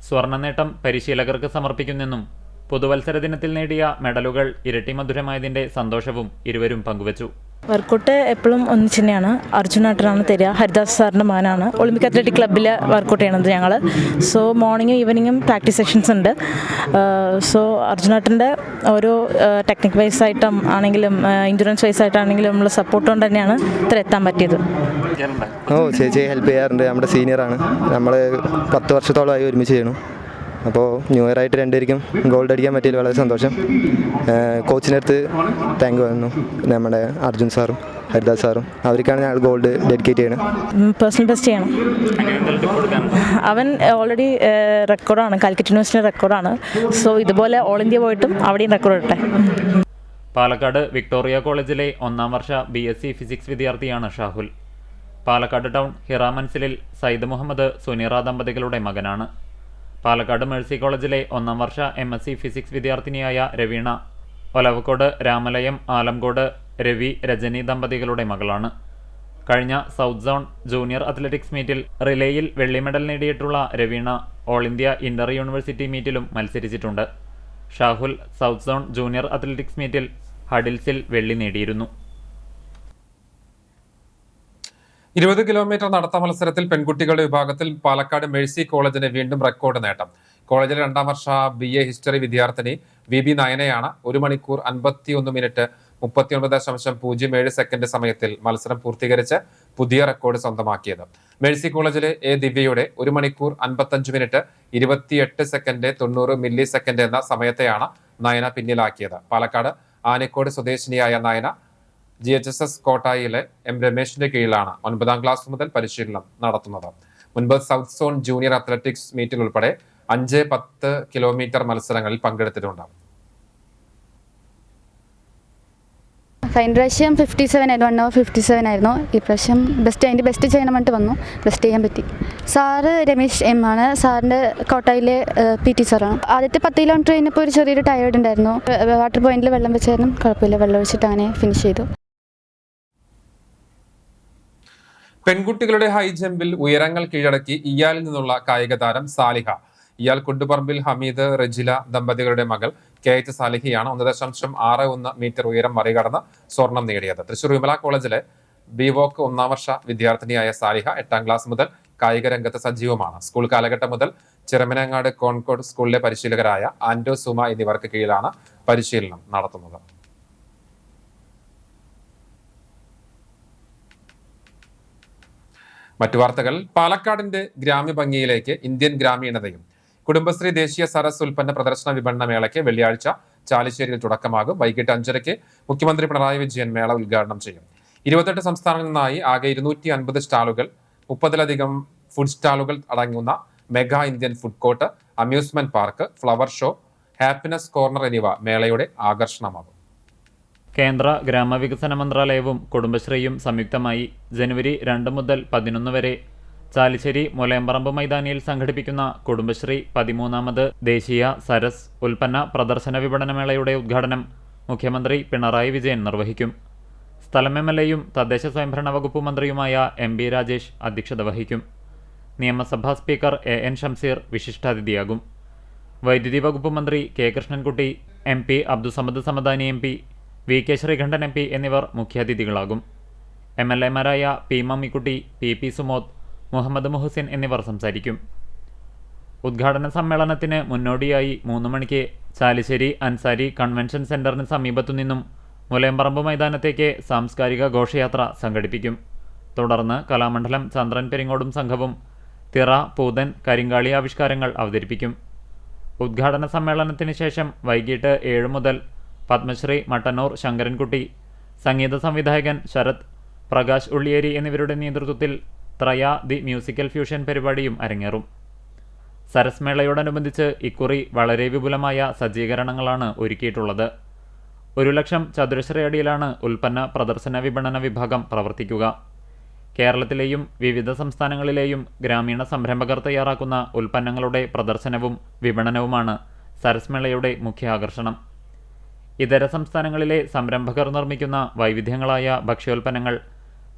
സ്വർണ്ണ നേട്ടം പരിശീലകർക്ക് സമർപ്പിക്കുന്നെന്നും പുതുവത്സര ദിനത്തിൽ നേടിയ മെഡലുകൾ ഇരട്ടി മധുരമായതിന്റെ സന്തോഷവും ഇരുവരും പങ്കുവച്ചു. വർക്കൗട്ട് എപ്പോഴും ഒന്നിച്ച് തന്നെയാണ്. അർജുനായിട്ടാണ് തരിക. ഹരിദാസ് സാറിൻ്റെ മകനാണ്. ഒളിമ്പിക് അത്ലറ്റിക് ക്ലബ്ബിൽ വർക്കൗട്ട് ചെയ്യണത് ഞങ്ങൾ. സോ മോർണിംഗും ഈവനിങ്ങും പ്രാക്ടീസ് സെഷൻസ് ഉണ്ട്. സോ അർജുനാട്ടിൻ്റെ ഓരോ ടെക്നിക് വൈസ് ആയിട്ടും ആണെങ്കിലും ഇൻഡുറൻസ് വൈസ് ആയിട്ടാണെങ്കിലും നമ്മൾ സപ്പോർട്ട് കൊണ്ട് തന്നെയാണ് ഇത്ര എത്താൻ പറ്റിയത്. ചേച്ചി ഹെൽപ്പ് ചെയ്യാറുണ്ട്. നമ്മുടെ സീനിയറാണ്. നമ്മൾ 10 വർഷത്തോളമായി ഒരുമിച്ച് ചെയ്യണം. അപ്പോൾ ന്യൂ ഇയർ ആയിട്ട് രണ്ടുപേർക്കും ഗോൾഡ് അടിക്കാൻ പറ്റിയതിൽ വളരെ സന്തോഷം. കോച്ചിൻ്റെ അടുത്ത് താങ്ക് പറയുന്നു. നമ്മുടെ അർജുൻ സാറും ഹരിദാസ് സാറും അവർക്കാണ് ഞങ്ങൾ ഗോൾഡ് ഡെഡിക്കേറ്റ് ചെയ്യണം. പേഴ്സണൽ ബെസ്റ്റ് ചെയ്യണം. അവൻ ഓൾറെഡി റെക്കോർഡാണ്, കാലിക്കറ്റ് യൂണിവേഴ്സിറ്റി റെക്കോർഡാണ്. സോ ഇതുപോലെ ഓൾ ഇന്ത്യ പോയിട്ടും അവിടെയും റെക്കോർഡ് ഇട്ടെ. പാലക്കാട് വിക്ടോറിയ കോളേജിലെ 1-ാം വർഷ BSc ഫിസിക്സ് വിദ്യാർത്ഥിയാണ് ഷാഹുൽ. പാലക്കാട് ടൗൺ ഹിറ മൻസിലിൽ സയ്യിദ് മുഹമ്മദ് സുനീറ ദമ്പതികളുടെ മകനാണ്. പാലക്കാട് മേഴ്സി കോളേജിലെ 1-ാം വർഷ MSc ഫിസിക്സ് വിദ്യാർത്ഥിനിയായ രവീണ ഒലവക്കോട് രാമലയം ആലംകോട് രവി രജനി ദമ്പതികളുടെ മകളാണ്. കഴിഞ്ഞ സൗത്ത് സോൺ ജൂനിയർ അത്ലറ്റിക്സ് മീറ്റിൽ റിലേയിൽ വെള്ളി മെഡൽ നേടിയിട്ടുള്ള Raveena all India inter university മീറ്റിലും മത്സരിച്ചിട്ടുണ്ട്. Shahul south zone junior athletics മീറ്റിൽ ഹഡിൽസിൽ വെള്ളി നേടിയിരുന്നു. 20 കിലോമീറ്റർ നടത്ത മത്സരത്തിൽ പെൺകുട്ടികളുടെ വിഭാഗത്തിൽ പാലക്കാട് മേഴ്സി കോളേജിന് വീണ്ടും റെക്കോർഡ് നേട്ടം. കോളേജിലെ 2-ാം വർഷ BA ഹിസ്റ്ററി വിദ്യാർത്ഥിനി VB നയനയാണ് 1 മണിക്കൂർ 51 മിനിറ്റ് 39.07 സെക്കൻഡ് സമയത്തിൽ മത്സരം പൂർത്തീകരിച്ച് പുതിയ റെക്കോർഡ് സ്വന്തമാക്കിയത്. മേഴ്സി കോളേജിലെ A ദിവ്യയുടെ 1 മണിക്കൂർ 55 മിനിറ്റ് 28 സെക്കൻഡ് 90 മില്ലി സെക്കൻഡ് എന്ന സമയത്തെയാണ് നയന പിന്നിലാക്കിയത്. പാലക്കാട് ആനക്കോട് സ്വദേശിനിയായ നയന GHSS കോട്ടായിലെ M രമേശിന്റെ കീഴിലാണ് 9-ാം ക്ലാസ് മുതൽ പരിശീലനം നടത്തുന്നത്. മുൻപ് സൗത്ത് സോൺ ജൂനിയർ അത്ലറ്റിക്സ് മീറ്റിൽ ഉൾപ്പെടെ 5-10 കിലോമീറ്റർ മത്സരങ്ങളിൽ പങ്കെടുത്തിട്ടുണ്ട്. കഴിഞ്ഞ പ്രാവശ്യം 57 ആയിരുന്നു, 1 hour 57 ആയിരുന്നു. ഈ പ്രാവശ്യം അതിൻ്റെ ബെസ്റ്റ് ചെയ്യണം പറഞ്ഞിട്ട് വന്നു. ബെസ്റ്റ് ചെയ്യാൻ പറ്റി. സാറ് രമേശ് M ആണ്. സാറിൻ്റെ കോട്ടായിലെ PT സാറാണ്. ആദ്യത്തെ 10 കിലോമീറ്റർ കഴിഞ്ഞപ്പോൾ ഒരു ചെറിയൊരു ടയേർഡ് ഉണ്ടായിരുന്നു. വാട്ടർ പോയിന്റിൽ വെള്ളം വെച്ചായിരുന്നു. കുഴപ്പമില്ല, വെള്ളം ഒഴിച്ചിട്ട് അങ്ങനെ ഫിനിഷ് ചെയ്തു. പെൺകുട്ടികളുടെ ഹൈ ജമ്പിൽ ഉയരങ്ങൾ കീഴടക്കി ഇയാലിൽ നിന്നുള്ള കായിക താരം സാലിഹ. ഇയാൾ കുണ്ടുപറമ്പിൽ ഹമീദ് റജില ദമ്പതികളുടെ മകൾ KH സാലിഹയാണ് 1.61 മീറ്റർ ഉയരം മറികടന്ന് സ്വർണം നേടിയത്. തൃശൂർ വിമല കോളേജിലെ BVOC 1-ാം വർഷ വിദ്യാർത്ഥിനിയായ സാലിഹ 8-ാം ക്ലാസ് മുതൽ കായിക രംഗത്ത് സജീവമാണ്. സ്കൂൾ കാലഘട്ടം മുതൽ ചിറമനങ്ങാട് കോൺകോഡ് സ്കൂളിലെ പരിശീലകരായ ആൻഡോ സുമ എന്നിവർക്ക് കീഴിലാണ് പരിശീലനം നടത്തുന്നത്. മറ്റു വാർത്തകൾ. പാലക്കാടിന്റെ ഗ്രാമ്യഭംഗിയിലേക്ക് ഇന്ത്യൻ ഗ്രാമീണതയും. കുടുംബശ്രീ ദേശീയ സരസ് ഉൽപ്പന്ന പ്രദർശന വിപണന മേളയ്ക്ക് വെള്ളിയാഴ്ച ചാലിശ്ശേരിയിൽ തുടക്കമാകും. വൈകിട്ട് 5:30 മുഖ്യമന്ത്രി പിണറായി വിജയൻ മേള ഉദ്ഘാടനം ചെയ്യും. 28 സംസ്ഥാനങ്ങളിൽ നിന്നായി ആകെ 250 സ്റ്റാളുകൾ, 30-ലധികം ഫുഡ് സ്റ്റാളുകൾ അടങ്ങുന്ന mega Indian food court, amusement park, flower show, happiness corner എന്നിവ മേളയുടെ ആകർഷണമാകും. കേന്ദ്ര ഗ്രാമവികസന മന്ത്രാലയവും കുടുംബശ്രീയും സംയുക്തമായി ജനുവരി 2 മുതൽ 11 വരെ ചാലിശ്ശേരി മുലയമ്പറമ്പ് മൈതാനിയിൽ സംഘടിപ്പിക്കുന്ന കുടുംബശ്രീ 13ാമത് ദേശീയ സരസ് ഉൽപ്പന്ന പ്രദർശന വിപണന മേളയുടെ ഉദ്ഘാടനം മുഖ്യമന്ത്രി പിണറായി വിജയൻ നിർവഹിക്കും. സ്ഥലം MLA-യും തദ്ദേശ സ്വയംഭരണ വകുപ്പ് മന്ത്രിയുമായ MB രാജേഷ് അധ്യക്ഷത വഹിക്കും. നിയമസഭാ സ്പീക്കർ AN ഷംസീർ വിശിഷ്ടാതിഥിയാകും. വൈദ്യുതി വകുപ്പ് മന്ത്രി K Krishnankutty, MP Abdussamad Samadani MP, VK Sreekandan MP എന്നിവർ മുഖ്യാതിഥികളാകും. MLA-മാരായ P മമ്മിക്കുട്ടി, PP സുമോദ്, മുഹമ്മദ് മുഹസിൻ എന്നിവർ സംസാരിക്കും. ഉദ്ഘാടന സമ്മേളനത്തിന് മുന്നോടിയായി 3 മണിക്ക് ചാലിശ്ശേരി അൻസാരി കൺവെൻഷൻ സെന്ററിന് സമീപത്തുനിന്നും മുലയമ്പറമ്പ് മൈതാനത്തേക്ക് സാംസ്കാരിക ഘോഷയാത്ര സംഘടിപ്പിക്കും. തുടർന്ന് കലാമണ്ഡലം ചന്ദ്രൻ പെരിങ്ങോടും സംഘവും തിറ, പൂതൻ, കരിങ്കാളി ആവിഷ്കാരങ്ങൾ അവതരിപ്പിക്കും. ഉദ്ഘാടന സമ്മേളനത്തിന് ശേഷം വൈകിട്ട് 7 മുതൽ പത്മശ്രീ മട്ടന്നൂർ ശങ്കരൻകുട്ടി, സംഗീത സംവിധായകൻ ശരത്, പ്രകാശ് ഉള്ളിയേരി എന്നിവരുടെ നേതൃത്വത്തിൽ ത്രയ ദി മ്യൂസിക്കൽ ഫ്യൂഷൻ പരിപാടിയും അരങ്ങേറും. സരസ് മേളയോടനുബന്ധിച്ച് ഇക്കുറി വളരെ വിപുലമായ സജ്ജീകരണങ്ങളാണ് ഒരുക്കിയിട്ടുള്ളത്. 1,00,000 ചതുരശ്ര അടിയിലാണ് ഉൽപ്പന്ന പ്രദർശന വിപണന വിഭാഗം പ്രവർത്തിക്കുക. കേരളത്തിലെയും വിവിധ സംസ്ഥാനങ്ങളിലെയും ഗ്രാമീണ സംരംഭകർ തയ്യാറാക്കുന്ന ഉൽപ്പന്നങ്ങളുടെ പ്രദർശനവും വിപണനവുമാണ് സരസ് മേളയുടെ മുഖ്യ ആകർഷണം. ഇതര സംസ്ഥാനങ്ങളിലെ സംരംഭകർ നിർമ്മിക്കുന്ന വൈവിധ്യങ്ങളായ ഭക്ഷ്യോൽപ്പന്നങ്ങൾ,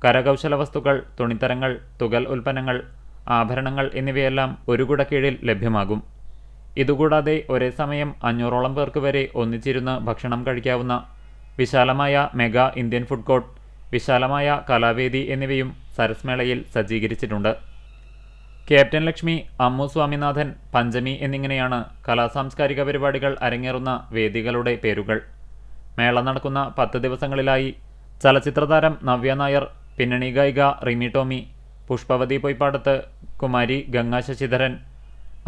കരകൗശല വസ്തുക്കൾ, തുണിത്തരങ്ങൾ, തുകൽ ഉൽപ്പന്നങ്ങൾ, ആഭരണങ്ങൾ എന്നിവയെല്ലാം ഒരു കുടക്കീഴിൽ ലഭ്യമാകും. ഇതുകൂടാതെ ഒരേ സമയം 500ഓളം പേർക്ക് വരെ ഒന്നിച്ചിരുന്ന് ഭക്ഷണം കഴിക്കാവുന്ന വിശാലമായ മെഗാ ഇന്ത്യൻ ഫുഡ് കോർട്ട്, വിശാലമായ കലാവേദി എന്നിവയും സരസ് മേളയിൽ സജ്ജീകരിച്ചിട്ടുണ്ട്. ക്യാപ്റ്റൻ ലക്ഷ്മി, അമ്മു സ്വാമിനാഥൻ, പഞ്ചമി എന്നിങ്ങനെയാണ് കലാസാംസ്കാരിക പരിപാടികൾ അരങ്ങേറുന്ന വേദികളുടെ പേരുകൾ. മേള നടക്കുന്ന 10 ദിവസങ്ങളിലായി ചലച്ചിത്രതാരം നവ്യ നായർ, പിന്നണി ഗായിക റിമി ടോമി, പുഷ്പവതി പൊയ്പാടത്ത്, കുമാരി ഗംഗാ ശശിധരൻ,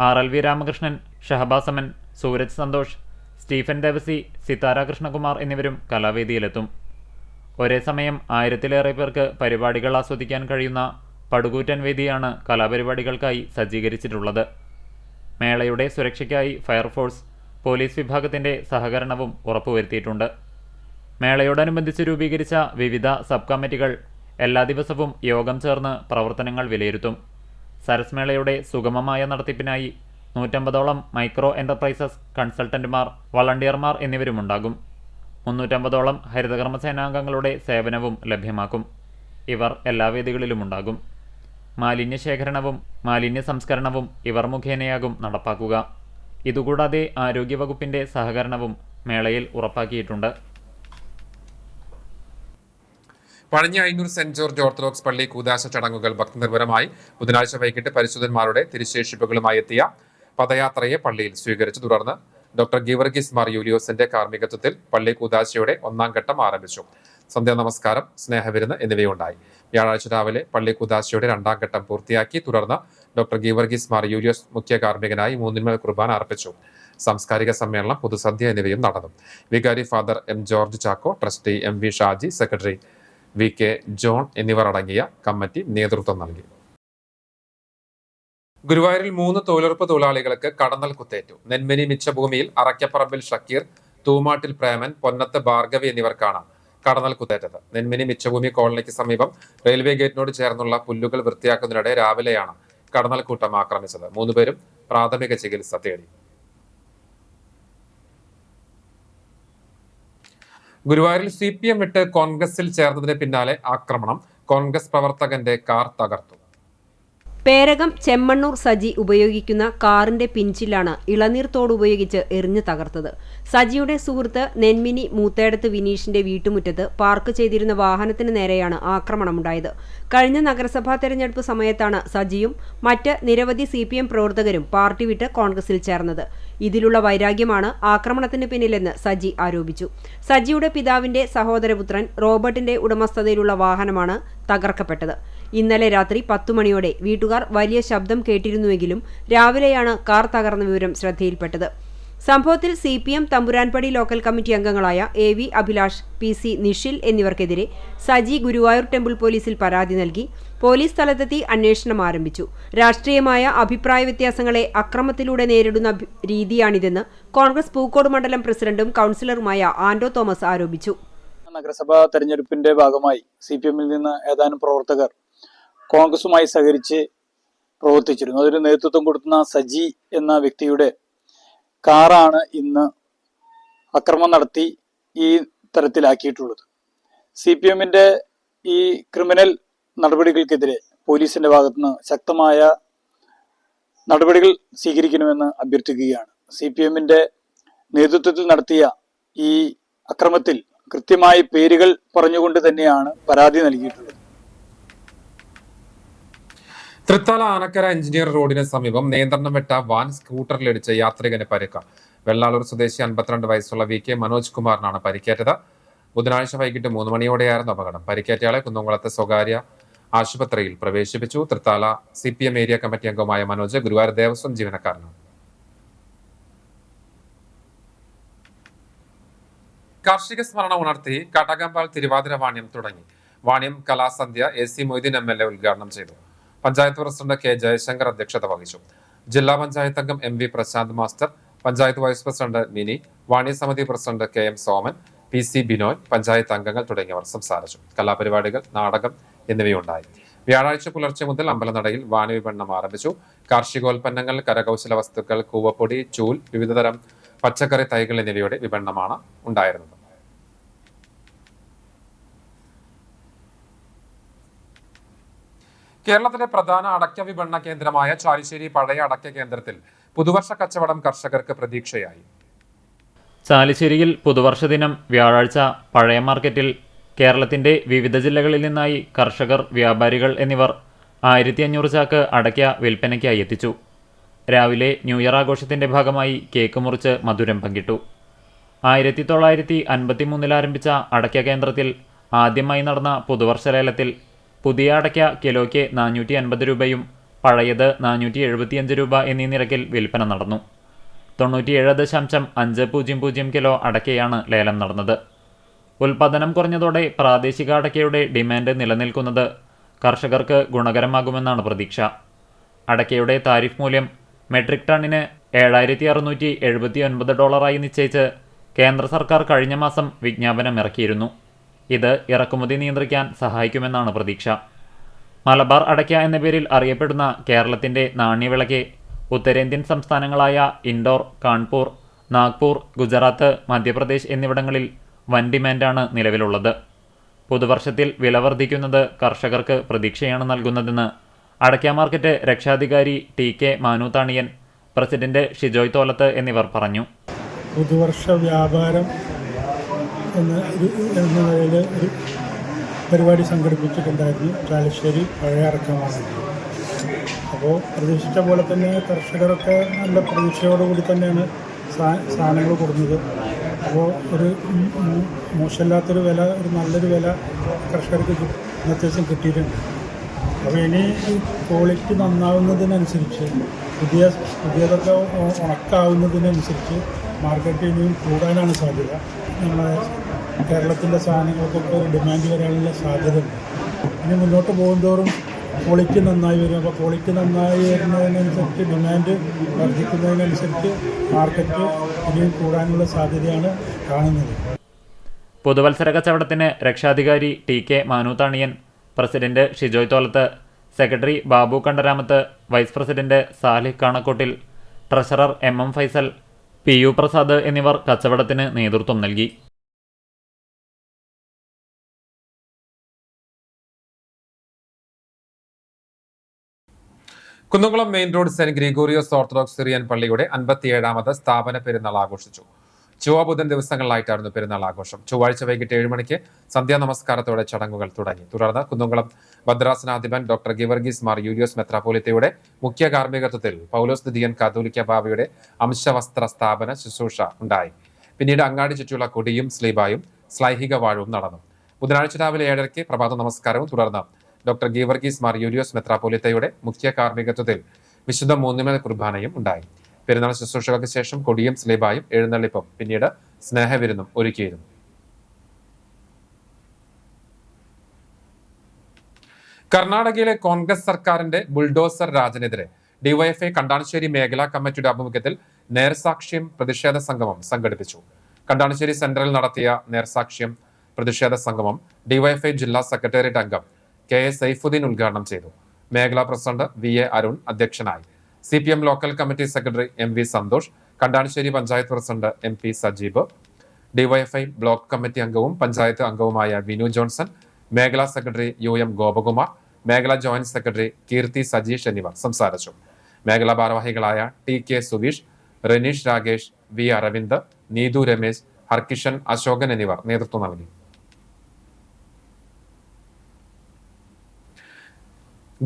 RLV രാമകൃഷ്ണൻ, ഷഹബാസമൻ, സൂരജ് സന്തോഷ്, സ്റ്റീഫൻ ദേവസി, സിതാര കൃഷ്ണകുമാർ എന്നിവരും കലാവേദിയിലെത്തും. ഒരേ സമയം 1000-ലേറെ പേർക്ക് പരിപാടികൾ ആസ്വദിക്കാൻ കഴിയുന്ന പടുകൂറ്റൻ വേദിയാണ് കലാപരിപാടികൾക്കായി സജ്ജീകരിച്ചിട്ടുള്ളത്. മേളയുടെ സുരക്ഷയ്ക്കായി ഫയർഫോഴ്സ്, പോലീസ് വിഭാഗത്തിൻ്റെ സഹകരണവും ഉറപ്പുവരുത്തിയിട്ടുണ്ട്. മേളയോടനുബന്ധിച്ച് രൂപീകരിച്ച വിവിധ സബ് കമ്മിറ്റികൾ എല്ലാ ദിവസവും യോഗം ചേർന്ന് പ്രവർത്തനങ്ങൾ വിലയിരുത്തും. സരസ് മേളയുടെ സുഗമമായ നടത്തിപ്പിനായി 150ഓളം മൈക്രോ എൻ്റർപ്രൈസസ് കൺസൾട്ടന്റുമാർ, വളണ്ടിയർമാർ എന്നിവരുമുണ്ടാകും. 350ഓളം ഹരിതകർമ്മസേനാംഗങ്ങളുടെ സേവനവും ലഭ്യമാക്കും. ഇവർ എല്ലാ വേദികളിലുമുണ്ടാകും. മാലിന്യ ശേഖരണവും മാലിന്യ സംസ്കരണവും ഇവർ മുഖേനയാകും നടപ്പാക്കുക. ഇതുകൂടാതെ ആരോഗ്യവകുപ്പിൻ്റെ സഹകരണവും മേളയിൽ ഉറപ്പാക്കിയിട്ടുണ്ട്. Pazhanji Ayyur saint George orthodox പള്ളി കൂദാശ ചടങ്ങുകൾ ഭക്തിനിർഭരമായി ബുധനാഴ്ച വൈകിട്ട് പരിശുദ്ധന്മാരുടെ തിരുശേഷിപ്പുകളുമായി എത്തിയ പദയാത്രയെ പള്ളിയിൽ സ്വീകരിച്ചു. തുടർന്ന് ഡോക്ടർ ഗീവർഗീസ് മാർ യൂലിയോസിന്റെ കാർമ്മികത്വത്തിൽ പള്ളി കൂദാശയുടെ 1ാം ഘട്ടം ആരംഭിച്ചു. സന്ധ്യാ നമസ്കാരം, സ്നേഹവിരുന്ന് എന്നിവയുണ്ടായി. വ്യാഴാഴ്ച രാവിലെ പള്ളി കൂദാശയുടെ 2ാം ഘട്ടം പൂർത്തിയാക്കി. തുടർന്ന് ഡോക്ടർ ഗീവർഗീസ് മാർ യൂലിയോസ് മുഖ്യ കാർമ്മികനായി 3 കുർബാന അർപ്പിച്ചു. സാംസ്കാരിക സമ്മേളനം, പൊതുസദ്യ എന്നിവയും നടന്നു. വികാരി father M George Chacko, trustee MV Shaji, secretary VK John എന്നിവർ അടങ്ങിയ കമ്മിറ്റി നേതൃത്വം നൽകി. ഗുരുവായൂരിൽ 3 തൊഴിലുറപ്പ് തൊഴിലാളികൾക്ക് കടന്നൽ കുത്തേറ്റു. നെന്മിനി മിച്ചഭൂമിയിൽ അറക്കപ്പറമ്പിൽ ഷക്കീർ, തൂമാട്ടിൽ പ്രേമൻ, പൊന്നത്ത് ഭാർഗവി എന്നിവർക്കാണ് കടന്നൽ കുത്തേറ്റത്. നെന്മിനി മിച്ചഭൂമി കോളനിക്ക് സമീപം റെയിൽവേ ഗേറ്റിനോട് ചേർന്നുള്ള പുല്ലുകൾ വൃത്തിയാക്കുന്നതിനിടെ രാവിലെയാണ് കടന്നൽ കൂട്ടം ആക്രമിച്ചത്. 3 പേരും പ്രാഥമിക ചികിത്സ തേടി. ഗുരുവായൂരിൽ CPM വിട്ട് കോൺഗ്രസിൽ ചേർന്നതിന് പിന്നാലെ ആക്രമണം. കോൺഗ്രസ് പ്രവർത്തകന്റെ കാർ തകർത്തു. പേരകം ചെമ്മണ്ണൂർ സജി ഉപയോഗിക്കുന്ന കാറിന്റെ പിൻചില്ലാണ് ഇളനീർ തോട് ഉപയോഗിച്ച് എറിഞ്ഞു തകർത്തത്. സജിയുടെ സുഹൃത്ത് നെന്മിനി മൂത്തേടത്ത് വിനീഷിന്റെ വീട്ടുമുറ്റത്ത് പാർക്ക് ചെയ്തിരുന്ന വാഹനത്തിന് നേരെയാണ് ആക്രമണമുണ്ടായത്. കഴിഞ്ഞ നഗരസഭാ തെരഞ്ഞെടുപ്പ് സമയത്താണ് സജിയും മറ്റ് നിരവധി CPM പ്രവർത്തകരും പാർട്ടി വിട്ട് കോൺഗ്രസിൽ ചേർന്നത്. ഇതിലുള്ള വൈരാഗ്യമാണ് ആക്രമണത്തിന് പിന്നിലെന്ന് സജി ആരോപിച്ചു. സജിയുടെ പിതാവിന്റെ സഹോദരപുത്രൻ റോബർട്ടിന്റെ ഉടമസ്ഥതയിലുള്ള വാഹനമാണ് തകർക്കപ്പെട്ടത്. ഇന്നലെ രാത്രി 10 മണിയോടെ വീട്ടുകാർ വലിയ ശബ്ദം കേട്ടിരുന്നുവെങ്കിലും രാവിലെയാണ് കാർ തകർന്ന വിവരം ശ്രദ്ധയിൽപ്പെട്ടത്. സംഭവത്തിൽ CPM തമ്പുരാൻപടി ലോക്കൽ കമ്മിറ്റി അംഗങ്ങളായ AV അഭിലാഷ്, PC നിഷിൽ എന്നിവർക്കെതിരെ സജി ഗുരുവായൂർ ടെമ്പിൾ പോലീസിൽ പരാതി നൽകി. പോലീസ് സ്ഥലത്തെത്തി അന്വേഷണം ആരംഭിച്ചു. രാഷ്ട്രീയമായ അഭിപ്രായ വ്യത്യാസങ്ങളെ അക്രമത്തിലൂടെ നേരിടുന്ന രീതിയാണിതെന്ന് കോൺഗ്രസ് പൂക്കോട് മണ്ഡലം പ്രസിഡന്റും കൗൺസിലറുമായ ആന്റോ തോമസ് ആരോപിച്ചു. നഗരസഭാ തെരഞ്ഞെടുപ്പിന്റെ ഭാഗമായി CPMൽ നിന്ന് ഏതാനും പ്രവർത്തകർ കോൺഗ്രസുമായി സഹകരിച്ച് പ്രവർത്തിച്ചിരുന്നു. അതിന് നേതൃത്വം കൊടുക്കുന്ന സജി എന്ന വ്യക്തിയുടെ കാറാണ് ഇന്ന് അക്രമം നടത്തി ഈ തരത്തിലാക്കിയിട്ടുള്ളത്. CPMന്റെ ഈ ക്രിമിനൽ നടപടികൾക്കെതിരെ പോലീസിന്റെ ഭാഗത്തുനിന്ന് ശക്തമായ നടപടികൾ സ്വീകരിക്കണമെന്ന് അഭ്യർത്ഥിക്കുകയാണ്. CPMന്റെ നേതൃത്വത്തിൽ നടത്തിയ ഈ അക്രമത്തിൽ കൃത്യമായ പേരുകൾ പറഞ്ഞുകൊണ്ട് തന്നെയാണ് പരാതി നൽകിയിട്ടുള്ളത്. തൃത്താല ആനക്കര എഞ്ചിനീയർ റോഡിന് സമീപം നിയന്ത്രണം വിട്ട വാൻ സ്കൂട്ടറിലിടിച്ച് യാത്രികന് പരിക്ക്. വെള്ളാളൂർ സ്വദേശി 52 വയസ്സുള്ള VK മനോജ് കുമാറിനാണ് പരിക്കേറ്റത്. ബുധനാഴ്ച വൈകിട്ട് 3 മണിയോടെയായിരുന്നു അപകടം. പരിക്കേറ്റയാളെ കുന്നംകുളത്തെ സ്വകാര്യ ആശുപത്രിയിൽ പ്രവേശിപ്പിച്ചു. തൃത്താല CPM ഏരിയ കമ്മിറ്റി അംഗമായ മനോജ് ഗുരുവായൂർ ദേവസ്വം ജീവനക്കാരനാണ്. കാർഷിക സ്മരണ ഉണർത്തി കടകമ്പാൽ തിരുവാതിര വാണ്യം തുടങ്ങി. വാണ്യം കലാസന്ധ്യ AC മൊയ്തീൻ MLA ഉദ്ഘാടനം ചെയ്തു. പഞ്ചായത്ത് പ്രസിഡന്റ് K ജയശങ്കർ അധ്യക്ഷത വഹിച്ചു. ജില്ലാ പഞ്ചായത്ത് അംഗം MV Prashanth master, panchayat vice president Mini, വാണി സമിതി president KM Soman, PC Binoy, panchayat അംഗങ്ങൾ തുടങ്ങിയവർ സംസാരിച്ചു. കലാപരിപാടികൾ, നാടകം എന്നിവയുണ്ടായി. വ്യാഴാഴ്ച പുലർച്ചെ മുതൽ അമ്പലനടയിൽ വാണി വിപണനം ആരംഭിച്ചു. കാർഷികോൽപ്പന്നങ്ങൾ, കരകൗശല വസ്തുക്കൾ, കൂവപ്പൊടി, ചൂൽ, വിവിധതരം പച്ചക്കറി തൈകൾ എന്നിവയുടെ വിപണനമാണ് ഉണ്ടായിരുന്നത്. കേരളത്തിലെ പ്രധാന അടയ്ക്ക വിപണന കേന്ദ്രമായ ചാലിശ്ശേരി പഴയ അടയ്ക്ക കേന്ദ്രത്തിൽ പുതുവർഷ കച്ചവടം കർഷകർക്ക് പ്രതീക്ഷയായി. ചാലിശ്ശേരിയിൽ പുതുവർഷ ദിനം വ്യാഴാഴ്ച പഴയ മാർക്കറ്റിൽ കേരളത്തിന്റെ വിവിധ ജില്ലകളിൽ നിന്നായി കർഷകർ, വ്യാപാരികൾ എന്നിവർ 1500 ചാക്ക് അടയ്ക്ക വിൽപ്പനയ്ക്കായി എത്തിച്ചു. രാവിലെ ന്യൂ ഇയർ ആഘോഷത്തിന്റെ ഭാഗമായി കേക്ക് മുറിച്ച് മധുരം പങ്കിട്ടു. 1953 ആരംഭിച്ച അടയ്ക്ക കേന്ദ്രത്തിൽ ആദ്യമായി നടന്ന പുതുവർഷ ലേലത്തിൽ പുതിയ അടയ്ക്ക കിലോയ്ക്ക് 450 രൂപയും പഴയത് 475 രൂപ എന്നീ നിരക്കിൽ വിൽപ്പന നടന്നു. 97.500 കിലോ അടയ്ക്കയാണ് ലേലം നടന്നത്. ഉൽപാദനം കുറഞ്ഞതോടെ പ്രാദേശിക അടയ്ക്കയുടെ ഡിമാൻഡ് നിലനിൽക്കുന്നത് കർഷകർക്ക് ഗുണകരമാകുമെന്നാണ് പ്രതീക്ഷ. അടയ്ക്കയുടെ താരിഫ് മൂല്യം മെട്രിക് ടണ്ണിന് $7,679 നിശ്ചയിച്ച് കേന്ദ്ര സർക്കാർ കഴിഞ്ഞ മാസം വിജ്ഞാപനം ഇറക്കിയിരുന്നു. ഇത് ഇറക്കുമതി നിയന്ത്രിക്കാൻ സഹായിക്കുമെന്നാണ് പ്രതീക്ഷ. മലബാർ അടയ്ക്ക എന്ന പേരിൽ അറിയപ്പെടുന്ന കേരളത്തിൻ്റെ നാണ്യവിളയ്ക്ക് ഉത്തരേന്ത്യൻ സംസ്ഥാനങ്ങളായ ഇൻഡോർ, കാൺപൂർ, നാഗ്പൂർ, ഗുജറാത്ത്, മധ്യപ്രദേശ് എന്നിവിടങ്ങളിൽ വൻ ഡിമാൻഡാണ് നിലവിലുള്ളത്. പുതുവർഷത്തിൽ വില വർദ്ധിക്കുന്നത് കർഷകർക്ക് പ്രതീക്ഷയാണ് നൽകുന്നതെന്ന് അടയ്ക്ക മാർക്കറ്റ് രക്ഷാധികാരി TK മാനൂതാണിയൻ, പ്രസിഡന്റ് ഷിജോയ് തോലത്ത് എന്നിവർ പറഞ്ഞു. പുതുവർഷ വ്യാപാരം എന്ന നിലയിൽ ഒരു പരിപാടി സംഘടിപ്പിച്ചിട്ടുണ്ടായിരുന്നു. ചാലിശ്ശേരി പഴയ അടക്കമാണ്. അപ്പോൾ പ്രതീക്ഷിച്ച പോലെ തന്നെ കർഷകരൊക്കെ നല്ല പ്രതീക്ഷയോടുകൂടി തന്നെയാണ് സാധനങ്ങൾ കൊടുക്കുന്നത്. അപ്പോൾ ഒരു മോശമില്ലാത്തൊരു വില, ഒരു നല്ലൊരു വില കർഷകർക്ക് അത്യാവശ്യം കിട്ടിയിട്ടുണ്ട്. അപ്പോൾ ഇനി ക്വാളിറ്റി നന്നാവുന്നതിനനുസരിച്ച് പുതിയതൊക്കെ ഉണക്കാവുന്നതിനനുസരിച്ച് മാർക്കറ്റ് ഇനിയും കൂടാനാണ് സാധ്യത. നമ്മുടെ കേരളത്തിൻ്റെ സാധനങ്ങൾക്കൊക്കെ ഡിമാൻഡ് വരാനുള്ള സാധ്യതയുണ്ട്. ഇനി മുന്നോട്ട് പോകുന്തോറും ക്വാളിറ്റി നന്നായി വരും. അപ്പോൾ ക്വാളിറ്റി നന്നായി വരുന്നതിനനുസരിച്ച് ഡിമാൻഡ് വർദ്ധിക്കുന്നതിനനുസരിച്ച് മാർക്കറ്റ് ഇനിയും കൂടാനുള്ള സാധ്യതയാണ് കാണുന്നത്. പുതുവത്സര കച്ചവടത്തിന് രക്ഷാധികാരി TK Manoothaniyan, president Shijoy Tholath, secretary Babu Kandaramath, vice president Salih Kanakkottil, treasurer MM Faisal, PU Prasad എന്നിവർ കച്ചവടത്തിന് നേതൃത്വം നൽകി. Kunnamkulam main road saint Gregorios orthodox Syrian പള്ളിയുടെ 57ാമത് സ്ഥാപന പെരുന്നാൾ ആഘോഷിച്ചു. ചൊവ്വ, ബുധൻ ദിവസങ്ങളിലായിട്ടായിരുന്നു പെരുന്നാൾ ആഘോഷം. ചൊവ്വാഴ്ച വൈകിട്ട് 7 മണിക്ക് സന്ധ്യാനമസ്കാരത്തോടെ ചടങ്ങുകൾ തുടങ്ങി. തുടർന്ന് കുന്നംകുളം ഭദ്രാസനാധിപൻ ഡോക്ടർ ഗിവർഗീസ് മാർ യൂലിയോസ് മെത്രാപ്പോലിത്തയുടെ മുഖ്യ കാർമ്മികത്വത്തിൽ പൗലോസ് ദിദിയൻ കാതോലിക്ക ബാവയുടെ അംശവസ്ത്ര സ്ഥാപന ശുശ്രൂഷ ഉണ്ടായി. പിന്നീട് അങ്ങാടി ചുറ്റുള്ള കൊടിയും സ്ലീബായും ശ്ലൈഹിക വാഴവും നടന്നു. ബുധനാഴ്ച രാവിലെ 7:30 പ്രഭാത നമസ്കാരവും തുടർന്ന് ഡോക്ടർ ഗീവർഗീസ് മാർ യൂലിയോസ് മെത്രാപ്പോലിത്തയുടെ മുഖ്യ കാർമ്മികത്വത്തിൽ വിശുദ്ധ മൂന്നിമല കുർബാനയും ഉണ്ടായി. പെരുന്നാൾ ശുശ്രൂഷകൾക്ക് ശേഷം കൊടിയും സ്ലീബായും എഴുന്നള്ളിപ്പും പിന്നീട് സ്നേഹവിരുന്നും ഒരുക്കിയിരുന്നു. കർണാടകയിലെ കോൺഗ്രസ് സർക്കാരിന്റെ ബുൾഡോസർ രാജിനെതിരെ ഡിവൈഎഫ്ഐ കണ്ടാണശ്ശേരി മേഖലാ കമ്മിറ്റിയുടെ ആഭിമുഖ്യത്തിൽ നേർസാക്ഷ്യം പ്രതിഷേധ സംഗമം സംഘടിപ്പിച്ചു. കണ്ടാണശ്ശേരി സെന്ററിൽ നടത്തിയ നേർസാക്ഷ്യം പ്രതിഷേധ സംഗമം ഡിവൈഎഫ്ഐ ജില്ലാ സെക്രട്ടേറിയറ്റ് അംഗം KA സൈഫുദ്ദീൻ ഉദ്ഘാടനം ചെയ്തു. മേഖലാ പ്രസിഡന്റ് VA അരുൺ അധ്യക്ഷനായി. CPM local committee secretary MV Santhosh, Kandanassery panchayat president MP Sajeeb, DYFI block committee അംഗവും പഞ്ചായത്ത് അംഗവുമായ വിനു ജോൺസൺ, മേഖലാ സെക്രട്ടറി UM ഗോപകുമാർ, മേഖലാ ജോയിന്റ് സെക്രട്ടറി കീർത്തി സജീഷ് എന്നിവർ സംസാരിച്ചു. മേഖലാ ഭാരവാഹികളായ TK സുവീഷ്, റനീഷ് രാകേഷ്, V അരവിന്ദ്, നീതു രമേശ്, ഹർകിഷൻ അശോകൻ എന്നിവർ നേതൃത്വം നൽകി.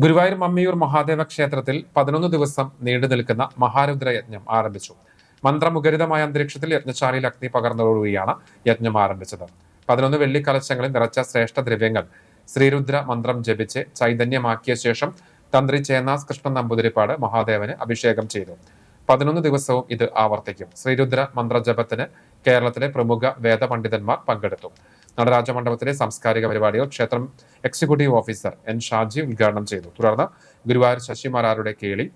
ഗുരുവായൂർ മമ്മിയൂർ മഹാദേവ ക്ഷേത്രത്തിൽ 11 ദിവസം നീണ്ടു നിൽക്കുന്ന മഹാരുദ്ര യജ്ഞം ആരംഭിച്ചു. മന്ത്രമുഖരിതമായ അന്തരീക്ഷത്തിൽ യജ്ഞശാലയിൽ അഗ്നി പകർന്നൊഴുകിയാണ് യജ്ഞം ആരംഭിച്ചത്. 11 വെള്ളിക്കലശങ്ങളിൽ നിറച്ച ശ്രേഷ്ഠ ദ്രവ്യങ്ങൾ ശ്രീരുദ്ര മന്ത്രം ജപിച്ച് ചൈതന്യമാക്കിയ ശേഷം തന്ത്രി ചേന്നാസ് കൃഷ്ണൻ നമ്പൂതിരിപ്പാട് മഹാദേവന് അഭിഷേകം ചെയ്തു. 11 ദിവസവും ഇത് ആവർത്തിക്കും. ശ്രീരുദ്ര മന്ത്രജപത്തിന് കേരളത്തിലെ പ്രമുഖ വേദപണ്ഡിതന്മാർ പങ്കെടുത്തു. നടരാജമണ്ഡപത്തിലെ സാംസ്കാരിക പരിപാടികൾ ക്ഷേത്രം എക്സിക്യൂട്ടീവ് ഓഫീസർ N ഷാജി ഉദ്ഘാടനം ചെയ്തു. തുടർന്ന് ഗുരുവായൂർ ശശിമാരാരുടെ കേളി,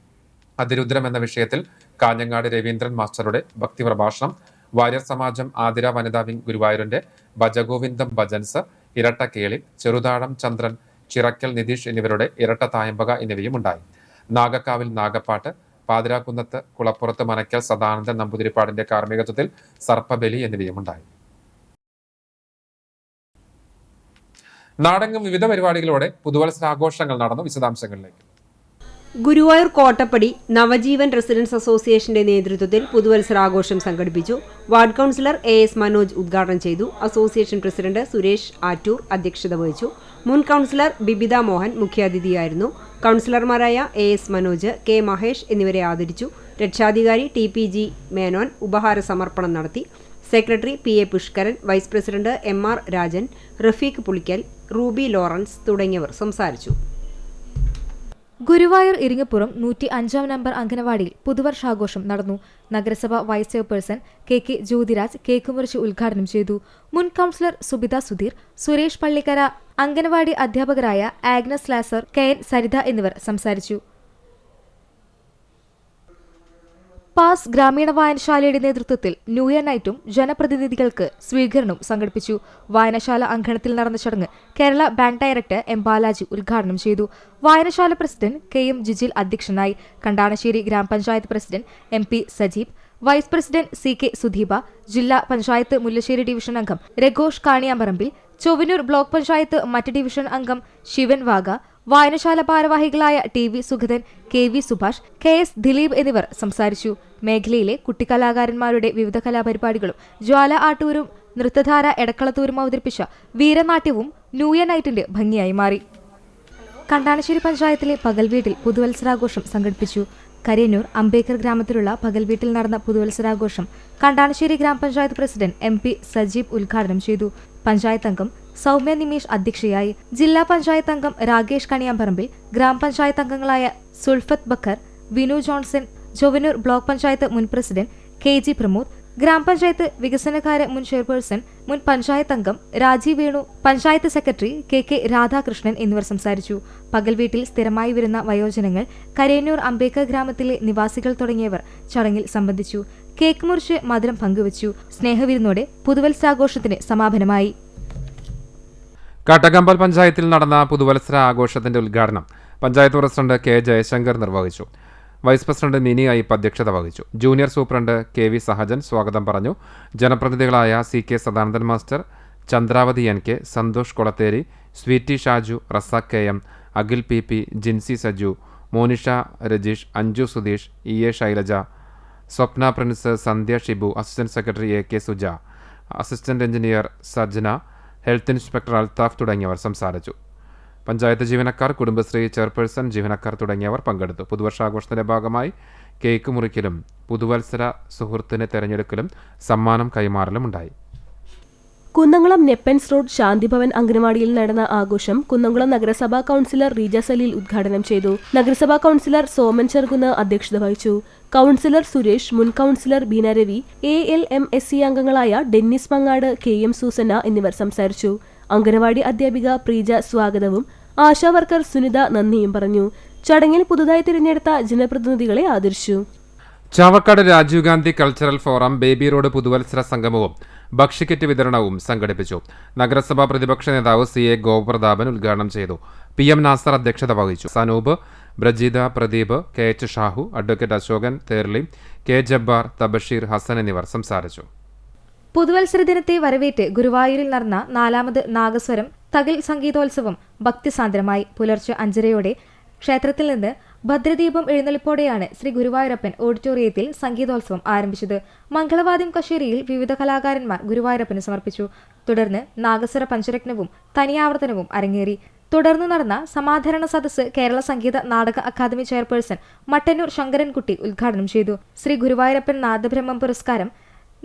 അതിരുദ്രം എന്ന വിഷയത്തിൽ കാഞ്ഞങ്ങാട് രവീന്ദ്രൻ മാസ്റ്ററുടെ ഭക്തി പ്രഭാഷണം, വാര്യർ സമാജം ആതിര വനിതാ വിംഗ് ഗുരുവായൂരിന്റെ ഭജഗോവിന്ദം ഭജൻസ്, ഇരട്ട കേളി, ചെറുതാഴം ചന്ദ്രൻ, ചിറക്കൽ നിതീഷ് എന്നിവരുടെ ഇരട്ട തായമ്പക എന്നിവയും ഉണ്ടായി. നാഗക്കാവിൽ നാഗപ്പാട്ട്, പാതിരാക്കുന്നത്ത് കുളപ്പുറത്ത് മനക്കൽ സദാനന്ദൻ നമ്പൂതിരിപ്പാടിന്റെ കാർമ്മികത്വത്തിൽ സർപ്പബലി എന്നിവയും ഉണ്ടായി. നാടെങ്ങും വിവിധ പരിപാടികളോടെ പുതുവത്സരാഘോഷങ്ങൾ നടന്നു. വിശദാംശങ്ങളിലേക്ക്. ഗുരുവായൂർ കോട്ടപ്പടി നവജീവൻ റെസിഡൻസ് അസോസിയേഷന്റെ നേതൃത്വത്തിൽ പുതുവത്സരാഘോഷം സംഘടിപ്പിച്ചു. വാർഡ് കൗൺസിലർ AS മനോജ് ഉദ്ഘാടനം ചെയ്തു. അസോസിയേഷൻ പ്രസിഡന്റ് സുരേഷ് ആറ്റൂർ അധ്യക്ഷത വഹിച്ചു. മുൻ കൗൺസിലർ ബിബിത മോഹൻ മുഖ്യാതിഥിയായിരുന്നു. കൗൺസിലർമാരായ AS മനോജ്, K മഹേഷ് എന്നിവരെ ആദരിച്ചു. രക്ഷാധികാരി TPG മേനോൻ ഉപഹാര സമർപ്പണം നടത്തി. Secretary PA Pushkaran, vice president MR Rajan, Rafeeq Pulikkal, Ruby Lawrence തുടങ്ങിയവർ സംസാരിച്ചു. ഗുരുവായൂർ ഇരിങ്ങപ്പുറം 105 നമ്പർ അംഗനവാടിയിൽ പുതുവർഷാഘോഷം നടന്നു. നഗരസഭ vice chairperson KK Jyothiraj cake മുറിച്ച് ഉദ്ഘാടനം ചെയ്തു. മുൻ കൗൺസിലർ സുബിത സുധീർ, സുരേഷ് പള്ളിക്കര, അംഗനവാടി അധ്യാപകരായ ആഗ്നസ് ലാസർ, KN സരിത എന്നിവർ സംസാരിച്ചു. പാസ് ഗ്രാമീണ വായനശാലയുടെ നേതൃത്വത്തിൽ ന്യൂ ഇയർ നൈറ്റും ജനപ്രതിനിധികൾക്ക് സ്വീകരണവും സംഘടിപ്പിച്ചു. വായനശാല അങ്കണത്തിൽ നടന്ന ചടങ്ങ് Kerala bank director M Balaji ഉദ്ഘാടനം ചെയ്തു. വായനശാല പ്രസിഡന്റ് KM ജിജിൽ അധ്യക്ഷനായി. Kandanassery grama panchayat president MP Sajeeb, vice president CK Sudheeba, ജില്ലാ പഞ്ചായത്ത് മുല്ലശ്ശേരി ഡിവിഷൻ അംഗം രഘോഷ് കാണിയാമ്പറമ്പിൽ, ചൊവ്വന്നൂർ ബ്ലോക്ക് പഞ്ചായത്ത് മറ്റ് ഡിവിഷൻ അംഗം ശിവൻ വാഗ, വായനശാല ഭാരവാഹികളായ TV Sugathan, KV Subhash, KS Dileep എന്നിവർ സംസാരിച്ചു. മേഖലയിലെ കുട്ടിക്കലാകാരന്മാരുടെ വിവിധ കലാപരിപാടികളും ജ്വാല ആട്ടൂരും നൃത്തധാര എടക്കളത്തൂരും അവതരിപ്പിച്ച വീരനാട്യവും ന്യൂ ഇയർ നൈറ്റിന്റെ ഭംഗിയായി മാറി. കണ്ടാണശ്ശേരി പഞ്ചായത്തിലെ പകൽവീട്ടിൽ പുതുവത്സരാഘോഷം സംഘടിപ്പിച്ചു. കരയന്നൂർ അംബേദ്കർ ഗ്രാമത്തിലുള്ള പകൽവീട്ടിൽ നടന്ന പുതുവത്സരാഘോഷം കണ്ടാണശ്ശേരി ഗ്രാമപഞ്ചായത്ത് പ്രസിഡന്റ് MP സജീബ് ഉദ്ഘാടനം ചെയ്തു. പഞ്ചായത്ത് അംഗം സൗമ്യ നിമേഷ് അധ്യക്ഷയായി. ജില്ലാ പഞ്ചായത്ത് അംഗം രാകേഷ് കണിയാമ്പറമ്പിൽ, ഗ്രാമപഞ്ചായത്ത് അംഗങ്ങളായ സുൽഫത്ത് ബക്കർ, വിനു ജോൺസൺ, ചൊവ്വന്നൂർ ബ്ലോക്ക് പഞ്ചായത്ത് മുൻ പ്രസിഡന്റ് KG പ്രമോദ്, ഗ്രാമപഞ്ചായത്ത് വികസനകാര്യ മുൻ ചെയർപേഴ്സൺ മുൻ പഞ്ചായത്ത് അംഗം രാജീവ് വേണു, പഞ്ചായത്ത് സെക്രട്ടറി KK രാധാകൃഷ്ണൻ എന്നിവർ സംസാരിച്ചു. പകൽവീട്ടിൽ സ്ഥിരമായി വരുന്ന വയോജനങ്ങൾ, കരയന്നൂർ അംബേദ്കർ ഗ്രാമത്തിലെ നിവാസികൾ തുടങ്ങിയവർ ചടങ്ങിൽ സംബന്ധിച്ചു. കേക്ക് മുറിച്ച് മധുരം പങ്കുവച്ചു. സ്നേഹവിരുന്നോടെ പുതുവത്സരാഘോഷത്തിന് സമാപനമായി. കാട്ടകമ്പൽ പഞ്ചായത്തിൽ നടന്ന പുതുവത്സര ആഘോഷത്തിന്റെ ഉദ്ഘാടനം പഞ്ചായത്ത് പ്രസിഡന്റ് K ജയശങ്കർ നിർവഹിച്ചു. വൈസ് പ്രസിഡന്റ് നിനി അയ്യപ്പ് അധ്യക്ഷത വഹിച്ചു. ജൂനിയർ സൂപ്രണ്ട് KV സഹജൻ സ്വാഗതം പറഞ്ഞു. ജനപ്രതിനിധികളായ CK Sadanandan master, Chandravathi NK, Santhosh Kolathery, Sweety Shaju, Razak KM, Akhil PP, Jincy Saju, Monisha Rajeesh, Anju Sudheesh, EA Shailaja, Swapna Prince, Sandhya Shibu, assistant secretary AK Suja, assistant engineer Sajna, health inspector Althaf തുടങ്ങിയവർ സംസാരിച്ചു. പഞ്ചായത്ത് ജീവനക്കാർ, കുടുംബശ്രീ ചെയർപേഴ്സൺ ജീവനക്കാർ തുടങ്ങിയവർ പങ്കെടുത്തു. പുതുവർഷാഘോഷത്തിന്റെ ഭാഗമായി കേക്ക് മുറിക്കലും പുതുവത്സര സുഹൃത്തിനെ തെരഞ്ഞെടുക്കലും സമ്മാനം കൈമാറലും ഉണ്ടായി. കുന്നംകുളം നെപ്പൻസ് റോഡ് ശാന്തിഭവൻ അംഗനവാടിയിൽ നടന്ന ആഘോഷം കുന്നംകുളം നഗരസഭാ കൗൺസിലർ റീജ സലീൽ ഉദ്ഘാടനം ചെയ്തു. നഗരസഭാ കൗൺസിലർ സോമൻ ചെറുകുന്ന് അധ്യക്ഷത വഹിച്ചു. കൗൺസിലർ സുരേഷ്, മുൻ കൗൺസിലർ ബീന രവി, ALMSC അംഗങ്ങളായ ഡെന്നിസ് മങ്ങാട്, KM സൂസന്ന എന്നിവർ സംസാരിച്ചു. അംഗനവാടി അധ്യാപിക പ്രീജ സ്വാഗതവും ആശാവർക്കർ സുനിത നന്ദിയും പറഞ്ഞു. ചടങ്ങിൽ പുതുതായി തിരഞ്ഞെടുത്ത ജനപ്രതിനിധികളെ ആദരിച്ചു. Chavakkad Rajiv Gandhi cultural forum baby road പുതുവത്സര സംഗമവും ഭക്ഷ്യക്കിറ്റ് വിതരണവും സംഘടിപ്പിച്ചു. നഗരസഭാ പ്രതിപക്ഷ നേതാവ് CA ഗോപ്രതാപൻ ഉദ്ഘാടനം ചെയ്തു. PM നാസർ അധ്യക്ഷത വഹിച്ചു. Sanoop, ബ്രജീത, Pradeep, KH Shahu, advocate Ashokan Therli, K Jabbar, Tabsheer, Hasan എന്നിവർ സംസാരിച്ചു. പുതുവത്സര ദിനത്തെ വരവേറ്റ് ഗുരുവായൂരിൽ നടന്ന 4ാമത് നാഗസ്വരം തകിൽ സംഗീതോത്സവം ഭക്തിസാന്ദ്രമായി. പുലർച്ചെ 5:30 ക്ഷേത്രത്തിൽ നിന്ന് ഭദ്രദീപം എഴുന്നള്ളിപ്പോടെയാണ് ശ്രീ ഗുരുവായൂരപ്പൻ ഓഡിറ്റോറിയത്തിൽ സംഗീതോത്സവം ആരംഭിച്ചത്. മംഗളവാദ്യം കശ്ശേരിയിൽ വിവിധ കലാകാരന്മാർ ഗുരുവായൂരപ്പന് സമർപ്പിച്ചു. തുടർന്ന് നാഗസ്വര പഞ്ചരത്നവും തനിയാവർത്തനവും അരങ്ങേറി. തുടർന്ന് നടന്ന സമാധരണ സദസ്സ് കേരള സംഗീത നാടക അക്കാദമി ചെയർപേഴ്സൺ മട്ടന്നൂർ ശങ്കരൻകുട്ടി ഉദ്ഘാടനം ചെയ്തു. ശ്രീ ഗുരുവായൂരപ്പൻ നാദബ്രഹ്മം പുരസ്കാരം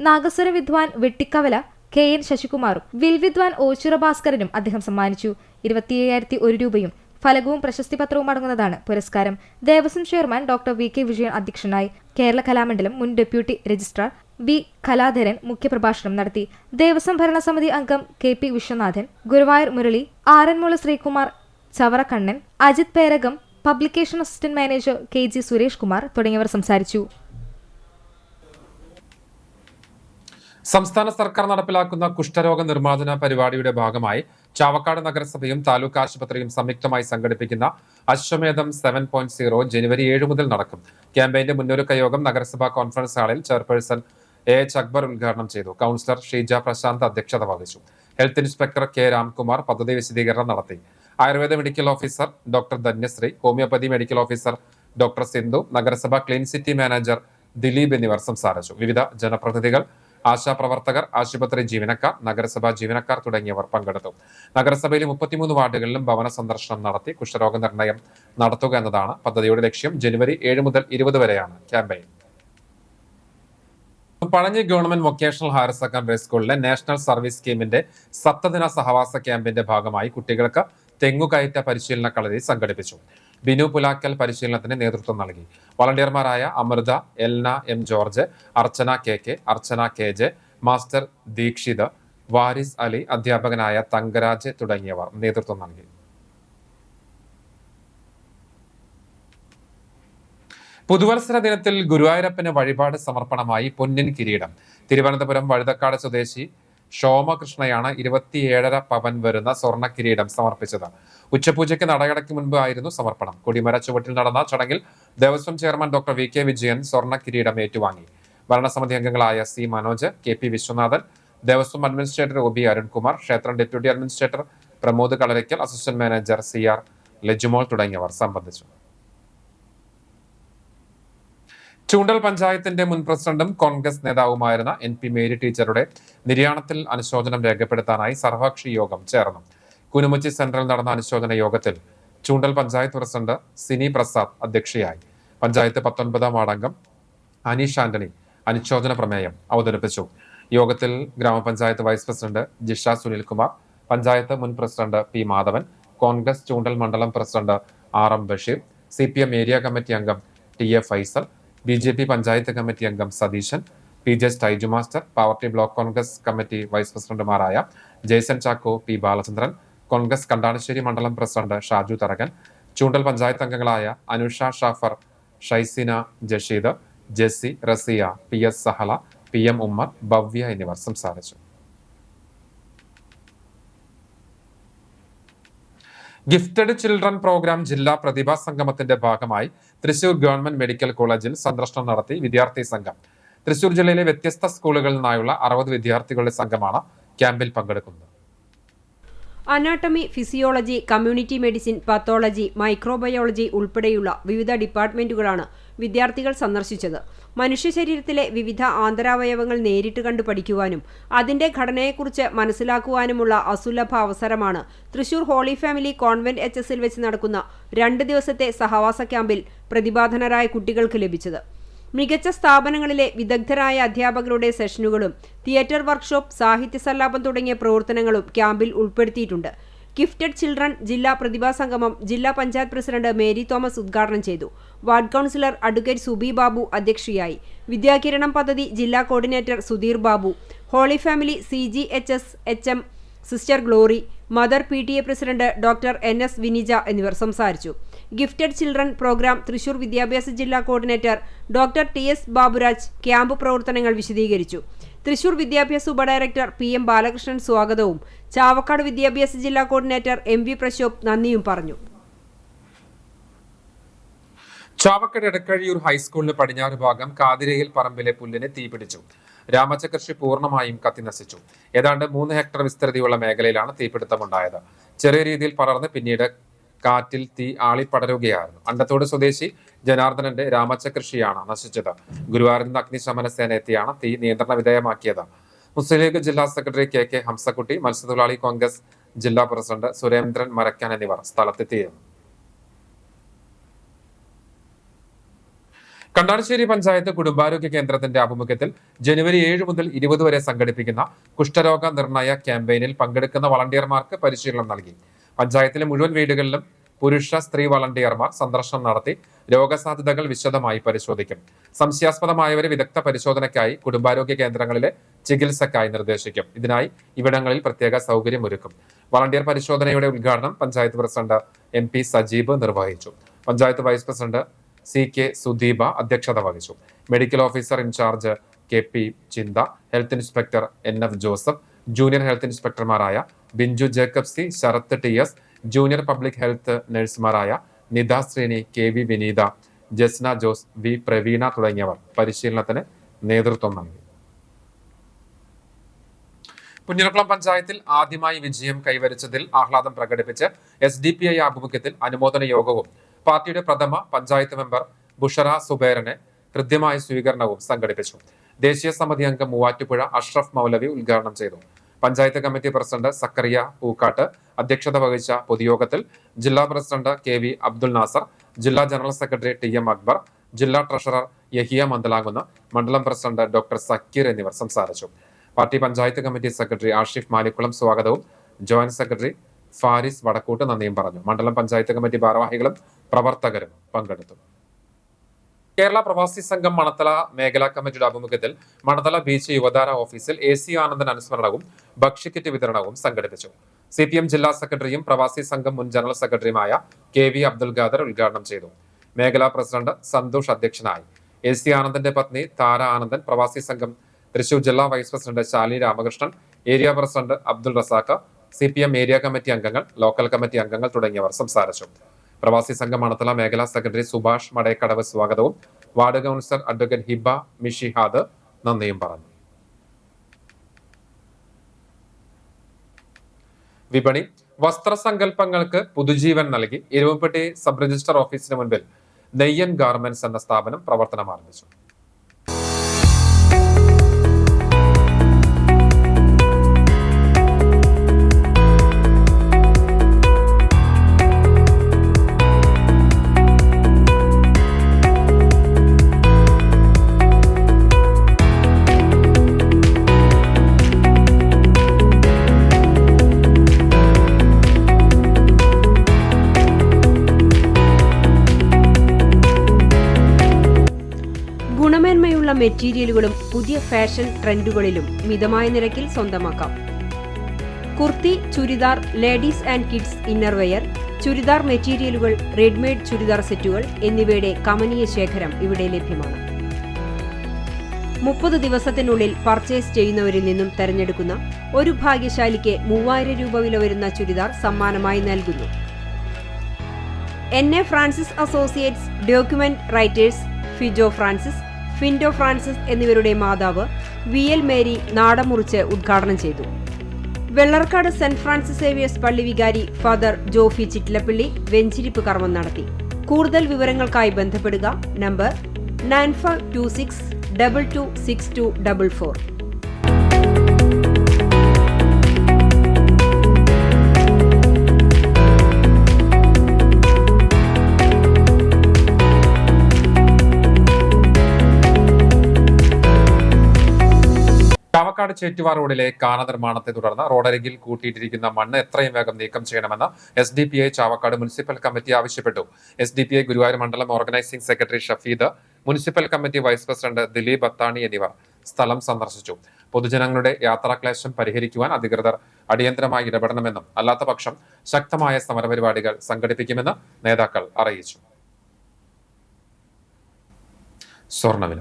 നാഗസ്വര വിദ്വാൻ വെട്ടിക്കവല KN ശശികുമാറും വിൽവിദ്വാൻ ഓച്ചിറ ഭാസ്കരനും അദ്ദേഹം സമ്മാനിച്ചു. 25,001 രൂപയും ഫലകവും പ്രശസ്തിപത്രവും അടങ്ങുന്നതാണ് പുരസ്കാരം. Devaswom chairman doctor VK Vijayan അധ്യക്ഷനായി. കേരള കലാമണ്ഡലം മുൻ ഡെപ്യൂട്ടി രജിസ്ട്രാർ V കലാധരൻ മുഖ്യപ്രഭാഷണം നടത്തി. ദേവസ്വം ഭരണസമിതി അംഗം KP Viswanathan, Guruvayur Murali, Aranmula Sreekumar, Chavara Kannan, Ajith Perakam, publication assistant manager KG Suresh Kumar തുടങ്ങിയവർ സംസാരിച്ചു. സംസ്ഥാന സർക്കാർ നടപ്പിലാക്കുന്ന കുഷ്ഠരോഗ നിർമ്മാർജ്ജന പരിപാടിയുടെ ഭാഗമായി ചാവക്കാട് നഗരസഭയും താലൂക്ക് ആശുപത്രിയും സംയുക്തമായി സംഘടിപ്പിക്കുന്ന അശ്വമേധം 7.0 ജനുവരി 7 മുതൽ നടക്കും. ക്യാമ്പയിന്റെ മുന്നൊരുക്ക യോഗം നഗരസഭാ കോൺഫറൻസ് ഹാളിൽ ചെയർപേഴ്സൺ AH അക്ബർ ഉദ്ഘാടനം ചെയ്തു. കൗൺസിലർ ഷീജ പ്രശാന്ത് അധ്യക്ഷത വഹിച്ചു. ഹെൽത്ത് ഇൻസ്പെക്ടർ K രാംകുമാർ പദ്ധതി വിശദീകരണം നടത്തി. Ayurveda medical officer doctor Dhanyasree, homoeopathy medical officer doctor Sindhu, നഗരസഭ ക്ലീൻ സിറ്റി മാനേജർ ദിലീപ് എന്നിവർ സംസാരിച്ചു. വിവിധ ജനപ്രതിനിധികൾ, ആശാപ്രവർത്തകർ, ആശുപത്രി ജീവനക്കാർ, നഗരസഭാ ജീവനക്കാർ തുടങ്ങിയവർ പങ്കെടുത്തു. നഗരസഭയിലെ 33 വാർഡുകളിലും ഭവന സന്ദർശനം നടത്തി കുഷ്ഠരോഗ നിർണയം നടത്തുക എന്നതാണ് പദ്ധതിയുടെ ലക്ഷ്യം. ജനുവരി 7 മുതൽ 20 വരെയാണ് campaign. Pazhanji government vocational higher secondary സ്കൂളിലെ നാഷണൽ സർവീസ് സ്കീമിന്റെ 7 ദിന സഹവാസ ക്യാമ്പിന്റെ ഭാഗമായി കുട്ടികൾക്ക് തെങ്ങുകയറ്റ പരിശീലന കളരി സംഘടിപ്പിച്ചു. ബിനു പുലാക്കൽ പരിശീലനത്തിന് നേതൃത്വം നൽകി. വളണ്ടിയർമാരായ അമൃത, എൽന M ജോർജ്, അർച്ചന KK, അർച്ചന KJ, മാസ്റ്റർ ദീക്ഷിത്, വാരിസ് അലി, അധ്യാപകനായ തങ്കരാജ് തുടങ്ങിയവർ നേതൃത്വം നൽകി. പുതുവത്സര ദിനത്തിൽ ഗുരുവായൂരപ്പന് വഴിപാട് സമർപ്പണമായി പൊന്നിൻ കിരീടം. തിരുവനന്തപുരം വഴുതക്കാട് സ്വദേശി ഷോമകൃഷ്ണയാണ് 27.5 പവൻ വരുന്ന സ്വർണ്ണ കിരീടം സമർപ്പിച്ചത്. ഉച്ചപൂജയ്ക്ക് നടയടയ്ക്ക് മുൻപ് ആയിരുന്നു സമർപ്പണം. കൊടിമര ചുവട്ടിൽ നടന്ന ചടങ്ങിൽ Devaswom chairman doctor VK Vijayan സ്വർണ്ണ കിരീടം ഏറ്റുവാങ്ങി. ഭരണസമിതി അംഗങ്ങളായ C Manoj, KP Viswanathan, Devaswom administrator OB Arunkumar, ക്ഷേത്രം ഡെപ്യൂട്ടി അഡ്മിനിസ്ട്രേറ്റർ പ്രമോദ് കളരിക്കൽ, അസിസ്റ്റന്റ് മാനേജർ CR ലജുമോൾ തുടങ്ങിയവർ സംബന്ധിച്ചു. ചൂണ്ടൽ പഞ്ചായത്തിന്റെ മുൻ പ്രസിഡന്റും കോൺഗ്രസ് നേതാവുമായിരുന്ന NP മേരി ടീച്ചറുടെ നിര്യാണത്തിൽ അനുശോചനം രേഖപ്പെടുത്താനായി സർവകക്ഷി യോഗം ചേർന്നു. കുനുമുച്ചി സെന്ററിൽ നടന്ന അനുശോചന യോഗത്തിൽ ചൂണ്ടൽ പഞ്ചായത്ത് പ്രസിഡന്റ് സിനി പ്രസാദ് അധ്യക്ഷയായി. പഞ്ചായത്ത് 19-ാം വാർഡംഗം അനീഷ് ആന്റണി അനുശോചന പ്രമേയം അവതരിപ്പിച്ചു. യോഗത്തിൽ ഗ്രാമപഞ്ചായത്ത് വൈസ് പ്രസിഡന്റ് ജിഷ സുനിൽകുമാർ, പഞ്ചായത്ത് മുൻ പ്രസിഡന്റ് P മാധവൻ, കോൺഗ്രസ് ചൂണ്ടൽ മണ്ഡലം president RM Basheer, CPM area committee അംഗം TA Faisal, BJP panchayat committee അംഗം Satheesan, PJ Styju master, Pavaratty block Congress committee vice പ്രസിഡന്റുമാരായ ജയ്സൺ ചാക്കോ, P ബാലചന്ദ്രൻ, കോൺഗ്രസ് കണ്ടാണശ്ശേരി മണ്ഡലം പ്രസിഡന്റ് ഷാജു തറകൻ, ചൂണ്ടൽ പഞ്ചായത്ത് അംഗങ്ങളായ അനുഷ ഷാഫർ, ഷൈസിന ജഷീദ്, ജെസ്സി, റസിയ, PS സഹല, PM ഉമ്മർ, ഭവ്യ എന്നിവർ സംസാരിച്ചു. ഗിഫ്റ്റഡ് ചിൽഡ്രൻ പ്രോഗ്രാം ജില്ലാ പ്രതിഭാ സംഗമത്തിന്റെ ഭാഗമായി തൃശൂർ ഗവൺമെന്റ് മെഡിക്കൽ കോളേജിൽ സന്ദർശനം നടത്തി വിദ്യാർത്ഥി സംഘം. തൃശൂർ ജില്ലയിലെ വ്യത്യസ്ത സ്കൂളുകളിൽ നിന്നായുള്ള 60 വിദ്യാർത്ഥികളുടെ സംഘമാണ് ക്യാമ്പിൽ പങ്കെടുക്കുന്നത്. Anatomy, physiology, community medicine, pathology, microbiology ഉൾപ്പെടെയുള്ള വിവിധ ഡിപ്പാർട്ട്മെന്റുകളാണ് വിദ്യാർത്ഥികൾ സന്ദർശിച്ചത്. മനുഷ്യ ശരീരത്തിലെ വിവിധ ആന്തരാവയവങ്ങൾ നേരിട്ട് കണ്ടു പഠിക്കുവാനും അതിന്റെ ഘടനയെക്കുറിച്ച് മനസ്സിലാക്കുവാനുമുള്ള അസുലഭ അവസരമാണ് തൃശൂർ ഹോളി ഫാമിലി കോൺവെന്റ് HSൽ വെച്ച് നടക്കുന്ന 2 ദിവസത്തെ സഹവാസ ക്യാമ്പിൽ പ്രതിഭാധനരായ കുട്ടികൾക്ക് ലഭിച്ചത്. മികച്ച സ്ഥാപനങ്ങളിലെ വിദഗ്ധരായ അധ്യാപകരുടെ സെഷനുകളും തിയേറ്റർ വർക്ക്ഷോപ്പ്, സാഹിത്യ സല്ലാപം തുടങ്ങിയ പ്രവർത്തനങ്ങളും ക്യാമ്പിൽ ഉൾപ്പെടുത്തിയിട്ടുണ്ട്. ഗിഫ്റ്റഡ് ചിൽഡ്രൻ ജില്ലാ പ്രതിഭാ സംഗമം ജില്ലാ പഞ്ചായത്ത് പ്രസിഡന്റ് മേരി തോമസ് ഉദ്ഘാടനം ചെയ്തു. Ward councillor advocate Subi Babu അധ്യക്ഷയായി. വിദ്യാകിരണം പദ്ധതി ജില്ലാ coordinator Sudheer Babu, holy family CGHS HM sister Glory, mother PTA president doctor NS Vinija എന്നിവർ സംസാരിച്ചു. ഗിഫ്റ്റഡ് ചിൽഡ്രൻ പ്രോഗ്രാം തൃശൂർ വിദ്യാഭ്യാസ ജില്ലാ coordinator doctor TS Baburaj camp പ്രവർത്തനങ്ങൾ വിശദീകരിച്ചു. തൃശൂർ വിദ്യാഭ്യാസ ഉപഡയറക്ടർ PM ബാലകൃഷ്ണൻ സ്വാഗതവും ചാവക്കാട് വിദ്യാഭ്യാസ ജില്ലാ കോർഡിനേറ്റർ MV പ്രശോഭ് നന്ദിയും പറഞ്ഞു. ചാവക്കാട് എടക്കഴിയൂർ ഹൈസ്കൂളിന് പടിഞ്ഞാറ് ഭാഗം കാതിരയിൽ പറമ്പിലെ പുല്ലിന് തീപിടിച്ചു. രാമച്ച കൃഷി പൂർണ്ണമായും കത്തിനശിച്ചു. ഏതാണ്ട് 3 ഹെക്ടർ വിസ്തൃതിയുള്ള മേഖലയിലാണ് തീപിടുത്തമുണ്ടായത്. ചെറിയ രീതിയിൽ പടർന്ന് പിന്നീട് കാറ്റിൽ തീ ആളിപ്പടരുകയായിരുന്നു. അണ്ടത്തോട് സ്വദേശി ജനാർദ്ദനന്റെ രാമച്ച കൃഷിയാണ് നശിച്ചത്. ഗുരുവായൂരിൽ നിന്ന് അഗ്നിശമന സേന എത്തിയാണ് തീ നിയന്ത്രണ വിധേയമാക്കിയത്. മുസ്ലിം ലീഗ് ജില്ലാ സെക്രട്ടറി KK ഹംസക്കുട്ടി, മത്സ്യത്തൊഴിലാളി കോൺഗ്രസ് ജില്ലാ പ്രസിഡന്റ് സുരേന്ദ്രൻ മരക്കാൻ എന്നിവർ സ്ഥലത്തെത്തിയിരുന്നു. കണ്ടാണശ്ശേരി പഞ്ചായത്ത് കുടുംബാരോഗ്യ കേന്ദ്രത്തിന്റെ ആഭിമുഖ്യത്തിൽ ജനുവരി 7 മുതൽ 20 വരെ സംഘടിപ്പിക്കുന്ന കുഷ്ഠരോഗ നിർണയ ക്യാമ്പയിനിൽ പങ്കെടുക്കുന്ന വളണ്ടിയർമാർക്ക് പരിശീലനം നൽകി. പഞ്ചായത്തിലെ മുഴുവൻ വീടുകളിലും പുരുഷ സ്ത്രീ വളണ്ടിയർമാർ സന്ദർശനം നടത്തി രോഗസാധ്യതകൾ വിശദമായി പരിശോധിക്കും. സംശയാസ്പദമായവരെ വിദഗ്ധ പരിശോധനയ്ക്കായി കുടുംബാരോഗ്യ കേന്ദ്രങ്ങളിലെ ചികിത്സക്കായി നിർദ്ദേശിക്കും. ഇതിനായി ഇവിടങ്ങളിൽ പ്രത്യേക സൗകര്യമൊരുക്കും. വളണ്ടിയർ പരിശോധനയുടെ ഉദ്ഘാടനം പഞ്ചായത്ത് പ്രസിഡന്റ് MP സജീബ് നിർവഹിച്ചു. പഞ്ചായത്ത് വൈസ് പ്രസിഡന്റ് CK സുദീപ അധ്യക്ഷത വഹിച്ചു. Medical officer in charge KP Chintha, health inspector NF Joseph, junior health ഇൻസ്പെക്ടർമാരായ Binchu Jacob C, Sarath TS, junior public health നഴ്സുമാരായ നിത ശ്രീനി, KV വിനീത, ജസ്ന ജോസ്, V പ്രവീണ തുടങ്ങിയവർ പരിശീലനത്തിന് നേതൃത്വം നൽകി. പുന്നൂർകുളം പഞ്ചായത്തിൽ ആദ്യമായി വിജയം കൈവരിച്ചതിൽ ആഹ്ലാദം പ്രകടിപ്പിച്ച് SDPI ആഭിമുഖ്യത്തിൽ അനുമോദന യോഗവും പാർട്ടിയുടെ പ്രഥമ പഞ്ചായത്ത് മെമ്പർ ബുഷറ സുബൈറിന് കൃത്യമായ സ്വീകരണവും സംഘടിപ്പിച്ചു. ദേശീയ സമിതി അംഗം മൂവാറ്റുപുഴ അഷ്റഫ് മൗലവി ഉദ്ഘാടനം ചെയ്തു. പഞ്ചായത്ത് കമ്മിറ്റി പ്രസിഡന്റ് സക്കറിയ പൂക്കാട്ട് അധ്യക്ഷത വഹിച്ച പൊതുയോഗത്തിൽ ജില്ലാ പ്രസിഡന്റ് KV അബ്ദുൽ നാസർ, ജില്ലാ ജനറൽ സെക്രട്ടറി TM അക്ബർ, ജില്ലാ ട്രഷറർ യഹിയ മന്ദലാകുന്ന്, മണ്ഡലം പ്രസിഡന്റ് ഡോക്ടർ സക്കീർ എന്നിവർ സംസാരിച്ചു. Party panchayat committee secretary Ashif Malikkulam സ്വാഗതവും ജോയിന്റ് സെക്രട്ടറി ഫാരിസ് വടക്കൂട്ട് നന്ദിയും പറഞ്ഞു. മണ്ഡലം പഞ്ചായത്ത് കമ്മിറ്റി ഭാരവാഹികളും പ്രവർത്തകരും പങ്കെടുത്തു. കേരള പ്രവാസി സംഘം മണത്തല മേഖലാ കമ്മിറ്റിയുടെ ആഭിമുഖ്യത്തിൽ മണത്തല ബീച്ച് യുവതാര ഓഫീസിൽ AC ആനന്ദൻ അനുസ്മരണവും ഭക്ഷ്യക്കിറ്റ് വിതരണവും സംഘടിപ്പിച്ചു. CPM ജില്ലാ സെക്രട്ടറിയും പ്രവാസി സംഘം മുൻ ജനറൽ സെക്രട്ടറിയുമായ KV അബ്ദുൽ ഖാദർ ഉദ്ഘാടനം ചെയ്തു. മേഖലാ പ്രസിഡന്റ് സന്തോഷ് അധ്യക്ഷനായി. AC ആനന്ദന്റെ പത്നി താര ആനന്ദൻ, പ്രവാസി സംഘം തൃശൂർ ജില്ലാ vice president Shali Ramakrishnan, area president Abdul Razak, CPM area committee അംഗങ്ങൾ, ലോക്കൽ കമ്മിറ്റി അംഗങ്ങൾ തുടങ്ങിയവർ സംസാരിച്ചു. പ്രവാസി സംഘം മണത്തല മേഖലാ സെക്രട്ടറി സുഭാഷ് മടയക്കടവ് സ്വാഗതവും വാർഡ് കൗൺസിലർ അഡ്വക്കേറ്റ് ഹിബ മിഷിഹാദ് നന്ദിയും പറഞ്ഞു. വിപണി വസ്ത്രസങ്കല്പങ്ങൾക്ക് പുതുജീവൻ നൽകി എരുമപ്പെട്ടി സബ് രജിസ്ട്രാർ ഓഫീസിന് മുൻപിൽ നെയ്യൻ ഗാർമെന്റ്സ് എന്ന സ്ഥാപനം പ്രവർത്തനം ആരംഭിച്ചു. ഗുണമേന്മയുള്ള മെറ്റീരിയലുകളും പുതിയ ഫാഷൻ ട്രെൻഡുകളിലും മിതമായ നിരക്കിൽ സ്വന്തമാക്കാം. Kurti, churidar, ladies and kids innerwear, churidar മെറ്റീരിയലുകൾ, റെഡിമെയ്ഡ് ചുരിദാർ സെറ്റുകൾ എന്നിവയുടെ കമനീയ ശേഖരം ഇവിടെ ലഭ്യമാണ്. 30 ദിവസത്തിനുള്ളിൽ പർച്ചേസ് ചെയ്യുന്നവരിൽ നിന്നും തെരഞ്ഞെടുക്കുന്ന ഒരു ഭാഗ്യശാലിക്ക് 3000 രൂപ വില വരുന്ന ചുരിദാർ സമ്മാനമായി നൽകുന്നു. NA Francis associates document writers Fijo Francis, Findo Francis എന്നിവരുടെ മാതാവ് VL മേരി നാടമുറിച്ച് ഉദ്ഘാടനം ചെയ്തു. വെള്ളർക്കാട് സെന്റ് ഫ്രാൻസിസ് സേവിയേഴ്സ് പള്ളി വികാരി ഫാദർ ജോഫി ചിറ്റിലപ്പള്ളി വെഞ്ചിരിപ്പ് കർമ്മം നടത്തി. കൂടുതൽ വിവരങ്ങൾക്കായി ബന്ധപ്പെടുക. നമ്പർ 9426226244. ചേറ്റുവ റോഡിലെ കാന നിർമ്മാണത്തെ തുടർന്ന് റോഡരികിൽ കൂട്ടിയിട്ടിരിക്കുന്ന മണ്ണ് എത്രയും വേഗം നീക്കം ചെയ്യണമെന്ന് SDPI ചാവക്കാട് മുനിസിപ്പൽ കമ്മിറ്റി ആവശ്യപ്പെട്ടു. SDPI ഗുരുവായൂർ മണ്ഡലം organising secretary Shafeed, municipal committee vice president Dileep Athani എന്നിവർ സ്ഥലം സന്ദർശിച്ചു. പൊതുജനങ്ങളുടെ യാത്രാക്ലേശം പരിഹരിക്കുവാൻ അധികൃതർ അടിയന്തരമായി ഇടപെടണമെന്നും അല്ലാത്തപക്ഷം ശക്തമായ സമരപരിപാടികൾ സംഘടിപ്പിക്കുമെന്ന് നേതാക്കൾ അറിയിച്ചു. സ്വർണ്ണവില.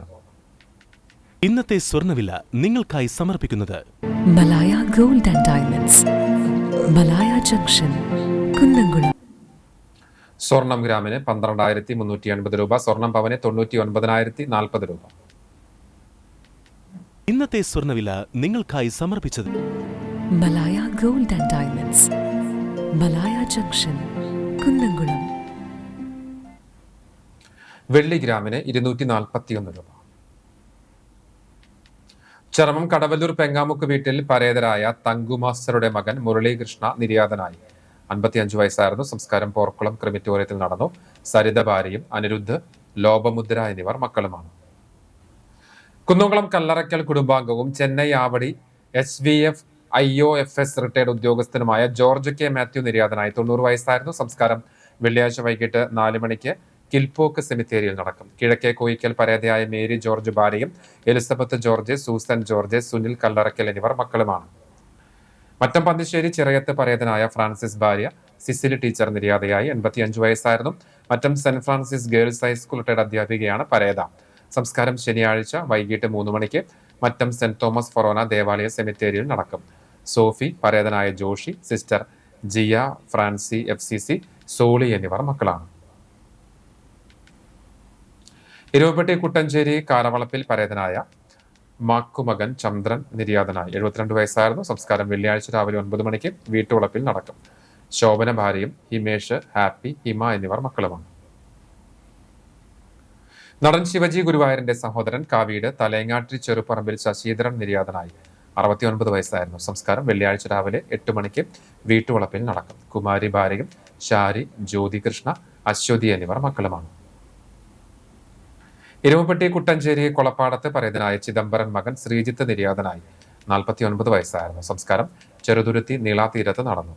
ഇന്നത്തെ സ്വർണ്ണവില നിങ്ങൾക്കായി സമർപ്പിക്കുന്നത് Malaya gold and diamonds, Malaya junction, Kunnamkulam. സ്വർണം ഗ്രാമിന് 12,380 രൂപ, സ്വർണം പവന് 99,040 രൂപ. ഇന്നത്തെ സ്വർണ്ണവില നിങ്ങൾക്കായി സമർപ്പിച്ചത് Malaya gold and diamonds, Malaya junction, Kunnamkulam. വെള്ളി ഗ്രാമിന് 241 രൂപ. ചരമം കടവല്ലൂർ പെങ്ങാമുക്ക് വീട്ടിൽ പരേതരായ തങ്കു മാസ്റ്ററുടെ മകൻ മുരളീകൃഷ്ണ നിര്യാതനായി. 55 വയസ്സായിരുന്നു. സംസ്കാരം പോർക്കുളം ക്രിമിറ്റോറിയത്തിൽ നടന്നു. സരിത ഭാര്യയും അനിരുദ്ധ്, ലോപമുദ്ര എന്നിവർ മക്കളുമാണ്. കുന്നംകുളം കല്ലറയ്ക്കൽ കുടുംബാംഗവും Chennai Avadi HVF IOFS retired ഉദ്യോഗസ്ഥനുമായ ജോർജ് കെ മാത്യു നിര്യാതനായി. 90 വയസ്സായിരുന്നു. സംസ്കാരം വെള്ളിയാഴ്ച വൈകിട്ട് 4 മണിക്ക് കിൽപോക്ക് സെമിത്തേരിയിൽ നടക്കും. കിഴക്കേ കോയിക്കൽ പരേതയായ മേരി ജോർജ് ഭാര്യയും Elizabeth George, Susan George, Sunil Kallarakkal എന്നിവർ മക്കളുമാണ്. മറ്റം പന്നിശ്ശേരി ചിറയത്ത് പരേതനായ ഫ്രാൻസിസ് ഭാര്യ സിസിലി ടീച്ചർ നിര്യാതയായി. 85 വയസ്സായിരുന്നു. Mattom saint Francis girls high school retired അധ്യാപികയാണ് പരേത. സംസ്കാരം ശനിയാഴ്ച വൈകിട്ട് 3 മണിക്ക് മറ്റം സെന്റ് തോമസ് ഫൊറോന ദേവാലയ സെമിത്തേരിയിൽ നടക്കും. സോഫി, പരേതനായ ജോഷി, സിസ്റ്റർ ജിയ, ഫ്രാൻസി FCC, സോളി എന്നിവർ മക്കളാണ്. ഇരുവപ്പെട്ടി കുട്ടഞ്ചേരി കാരവളപ്പിൽ പരേതനായ മാക്കുമകൻ ചന്ദ്രൻ നിര്യാതനായി. 72 വയസ്സായിരുന്നു. സംസ്കാരം വെള്ളിയാഴ്ച രാവിലെ 9 മണിക്ക് വീട്ടുവളപ്പിൽ നടക്കും. ശോഭന ഭാര്യയും ഹിമേഷ്, ഹാപ്പി, ഹിമ എന്നിവർ മക്കളുമാണ്. നടൻ ശിവജി ഗുരുവായൂരിന്റെ സഹോദരൻ കാവീട് തലേങ്ങാട്ടി ചെറുപറമ്പിൽ ശശീധരൻ നിര്യാതനായി. 69 വയസ്സായിരുന്നു. സംസ്കാരം വെള്ളിയാഴ്ച രാവിലെ 8 മണിക്ക് വീട്ടുവളപ്പിൽ നടക്കും. കുമാരി ഭാര്യയും ഷാരി, ജ്യോതി കൃഷ്ണ, അശ്വതി എന്നിവർ മക്കളുമാണ്. ഇരുവപ്പെട്ടി കുട്ടഞ്ചേരി കൊളപ്പാടത്ത് പരേതനായ ചിദംബരൻ മകൻ ശ്രീജിത്ത് നിര്യാതനായി. 49 വയസ്സായിരുന്നു. സംസ്കാരം ചെറുതുരുത്തി നീളാതീരത്ത് നടന്നു.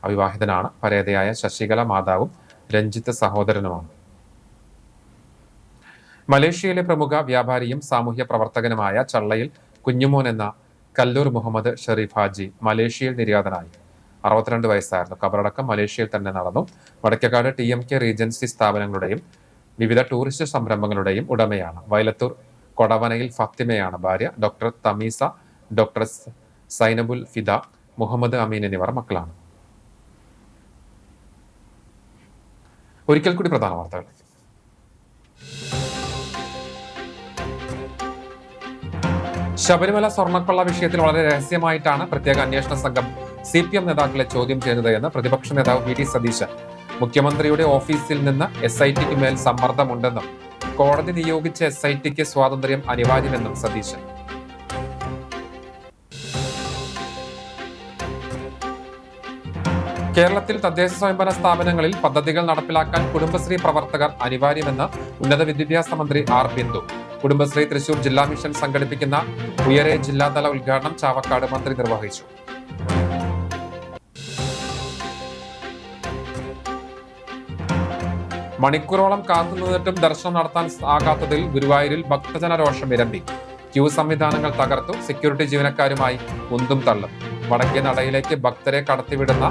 അവിവാഹിതനാണ്. പരേതയായ ശശികല മാതാവും രഞ്ജിത്ത് സഹോദരനുമാണ്. മലേഷ്യയിലെ പ്രമുഖ വ്യാപാരിയും സാമൂഹ്യ പ്രവർത്തകനുമായ ചള്ളയിൽ കുഞ്ഞുമോൻ എന്ന കല്ലൂർ മുഹമ്മദ് ഷെരീഫ് ഹാജി മലേഷ്യയിൽ നിര്യാതനായി. 62 വയസ്സായിരുന്നു. കബറടക്കം മലേഷ്യയിൽ തന്നെ നടന്നു. വടക്കേക്കാട് TMK റീജൻസി സ്ഥാപനങ്ങളുടെയും വിവിധ ടൂറിസ്റ്റ് സംരംഭങ്ങളുടെയും ഉടമയാണ്. വയലത്തൂർ കൊടവനയിൽ ഫാത്തിമയാണ് ഭാര്യ. ഡോക്ടർ തമീസ, ഡോക്ടർ സൈനബുൽ ഫിദ, മുഹമ്മദ് അമീൻ എന്നിവർ മക്കളാണ്. ഒരിക്കൽ കൂടി പ്രധാന വാർത്തകൾ. ശബരിമല സ്വർണ്ണക്കൊള്ള വിഷയത്തിൽ വളരെ രഹസ്യമായിട്ടാണ് പ്രത്യേക അന്വേഷണ സംഘം CPM നേതാക്കളെ ചോദ്യം ചെയ്യുന്നത് എന്ന് പ്രതിപക്ഷ നേതാവ് VD സതീശൻ. മുഖ്യമന്ത്രിയുടെ ഓഫീസിൽ നിന്ന് SITക്ക് മേൽ സമ്മർദ്ദമുണ്ടെന്നും കോടതി നിയോഗിച്ച SITക്ക് സ്വാതന്ത്ര്യം അനിവാര്യമെന്നും സതീശൻ. കേരളത്തിൽ തദ്ദേശ സ്വയംഭരണ സ്ഥാപനങ്ങളിൽ പദ്ധതികൾ നടപ്പിലാക്കാൻ കുടുംബശ്രീ പ്രവർത്തകർ അനിവാര്യമെന്ന് ഉന്നത വിദ്യാഭ്യാസ മന്ത്രി R ബിന്ദു. കുടുംബശ്രീ തൃശൂർ ജില്ലാ മിഷൻ സംഘടിപ്പിക്കുന്ന ഉയരെ ജില്ലാതല ഉദ്ഘാടനം ചാവക്കാട് മന്ത്രി നിർവഹിച്ചു. മണിക്കൂറോളം കാത്തുനിന്നിട്ടും ദർശനം നടത്താൻ ആകാത്തതിൽ ഗുരുവായൂരിൽ ഭക്തജന രോഷം ഇരമ്പി. ക്യൂ സംവിധാനങ്ങൾ തകർത്തു. സെക്യൂരിറ്റി ജീവനക്കാരുമായി ഉന്തും തള്ളും. വടക്കേ നടയിലേക്ക് ഭക്തരെ കടത്തിവിടുന്ന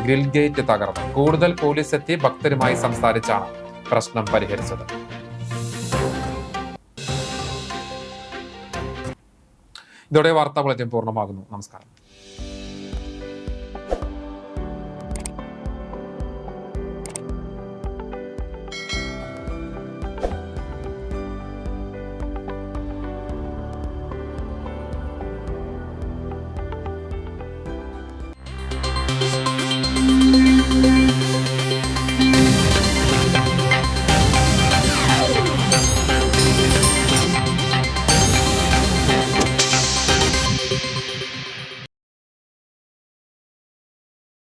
ഗ്രിൽ ഗേറ്റ് തകർന്നു. കൂടുതൽ പോലീസ് എത്തി ഭക്തരുമായി സംസാരിച്ചാണ് പ്രശ്നം പരിഹരിച്ചത്. ഇതോടെ വാർത്താ ബുള്ളറ്റിൻ പൂർണ്ണമാകുന്നു. നമസ്കാരം.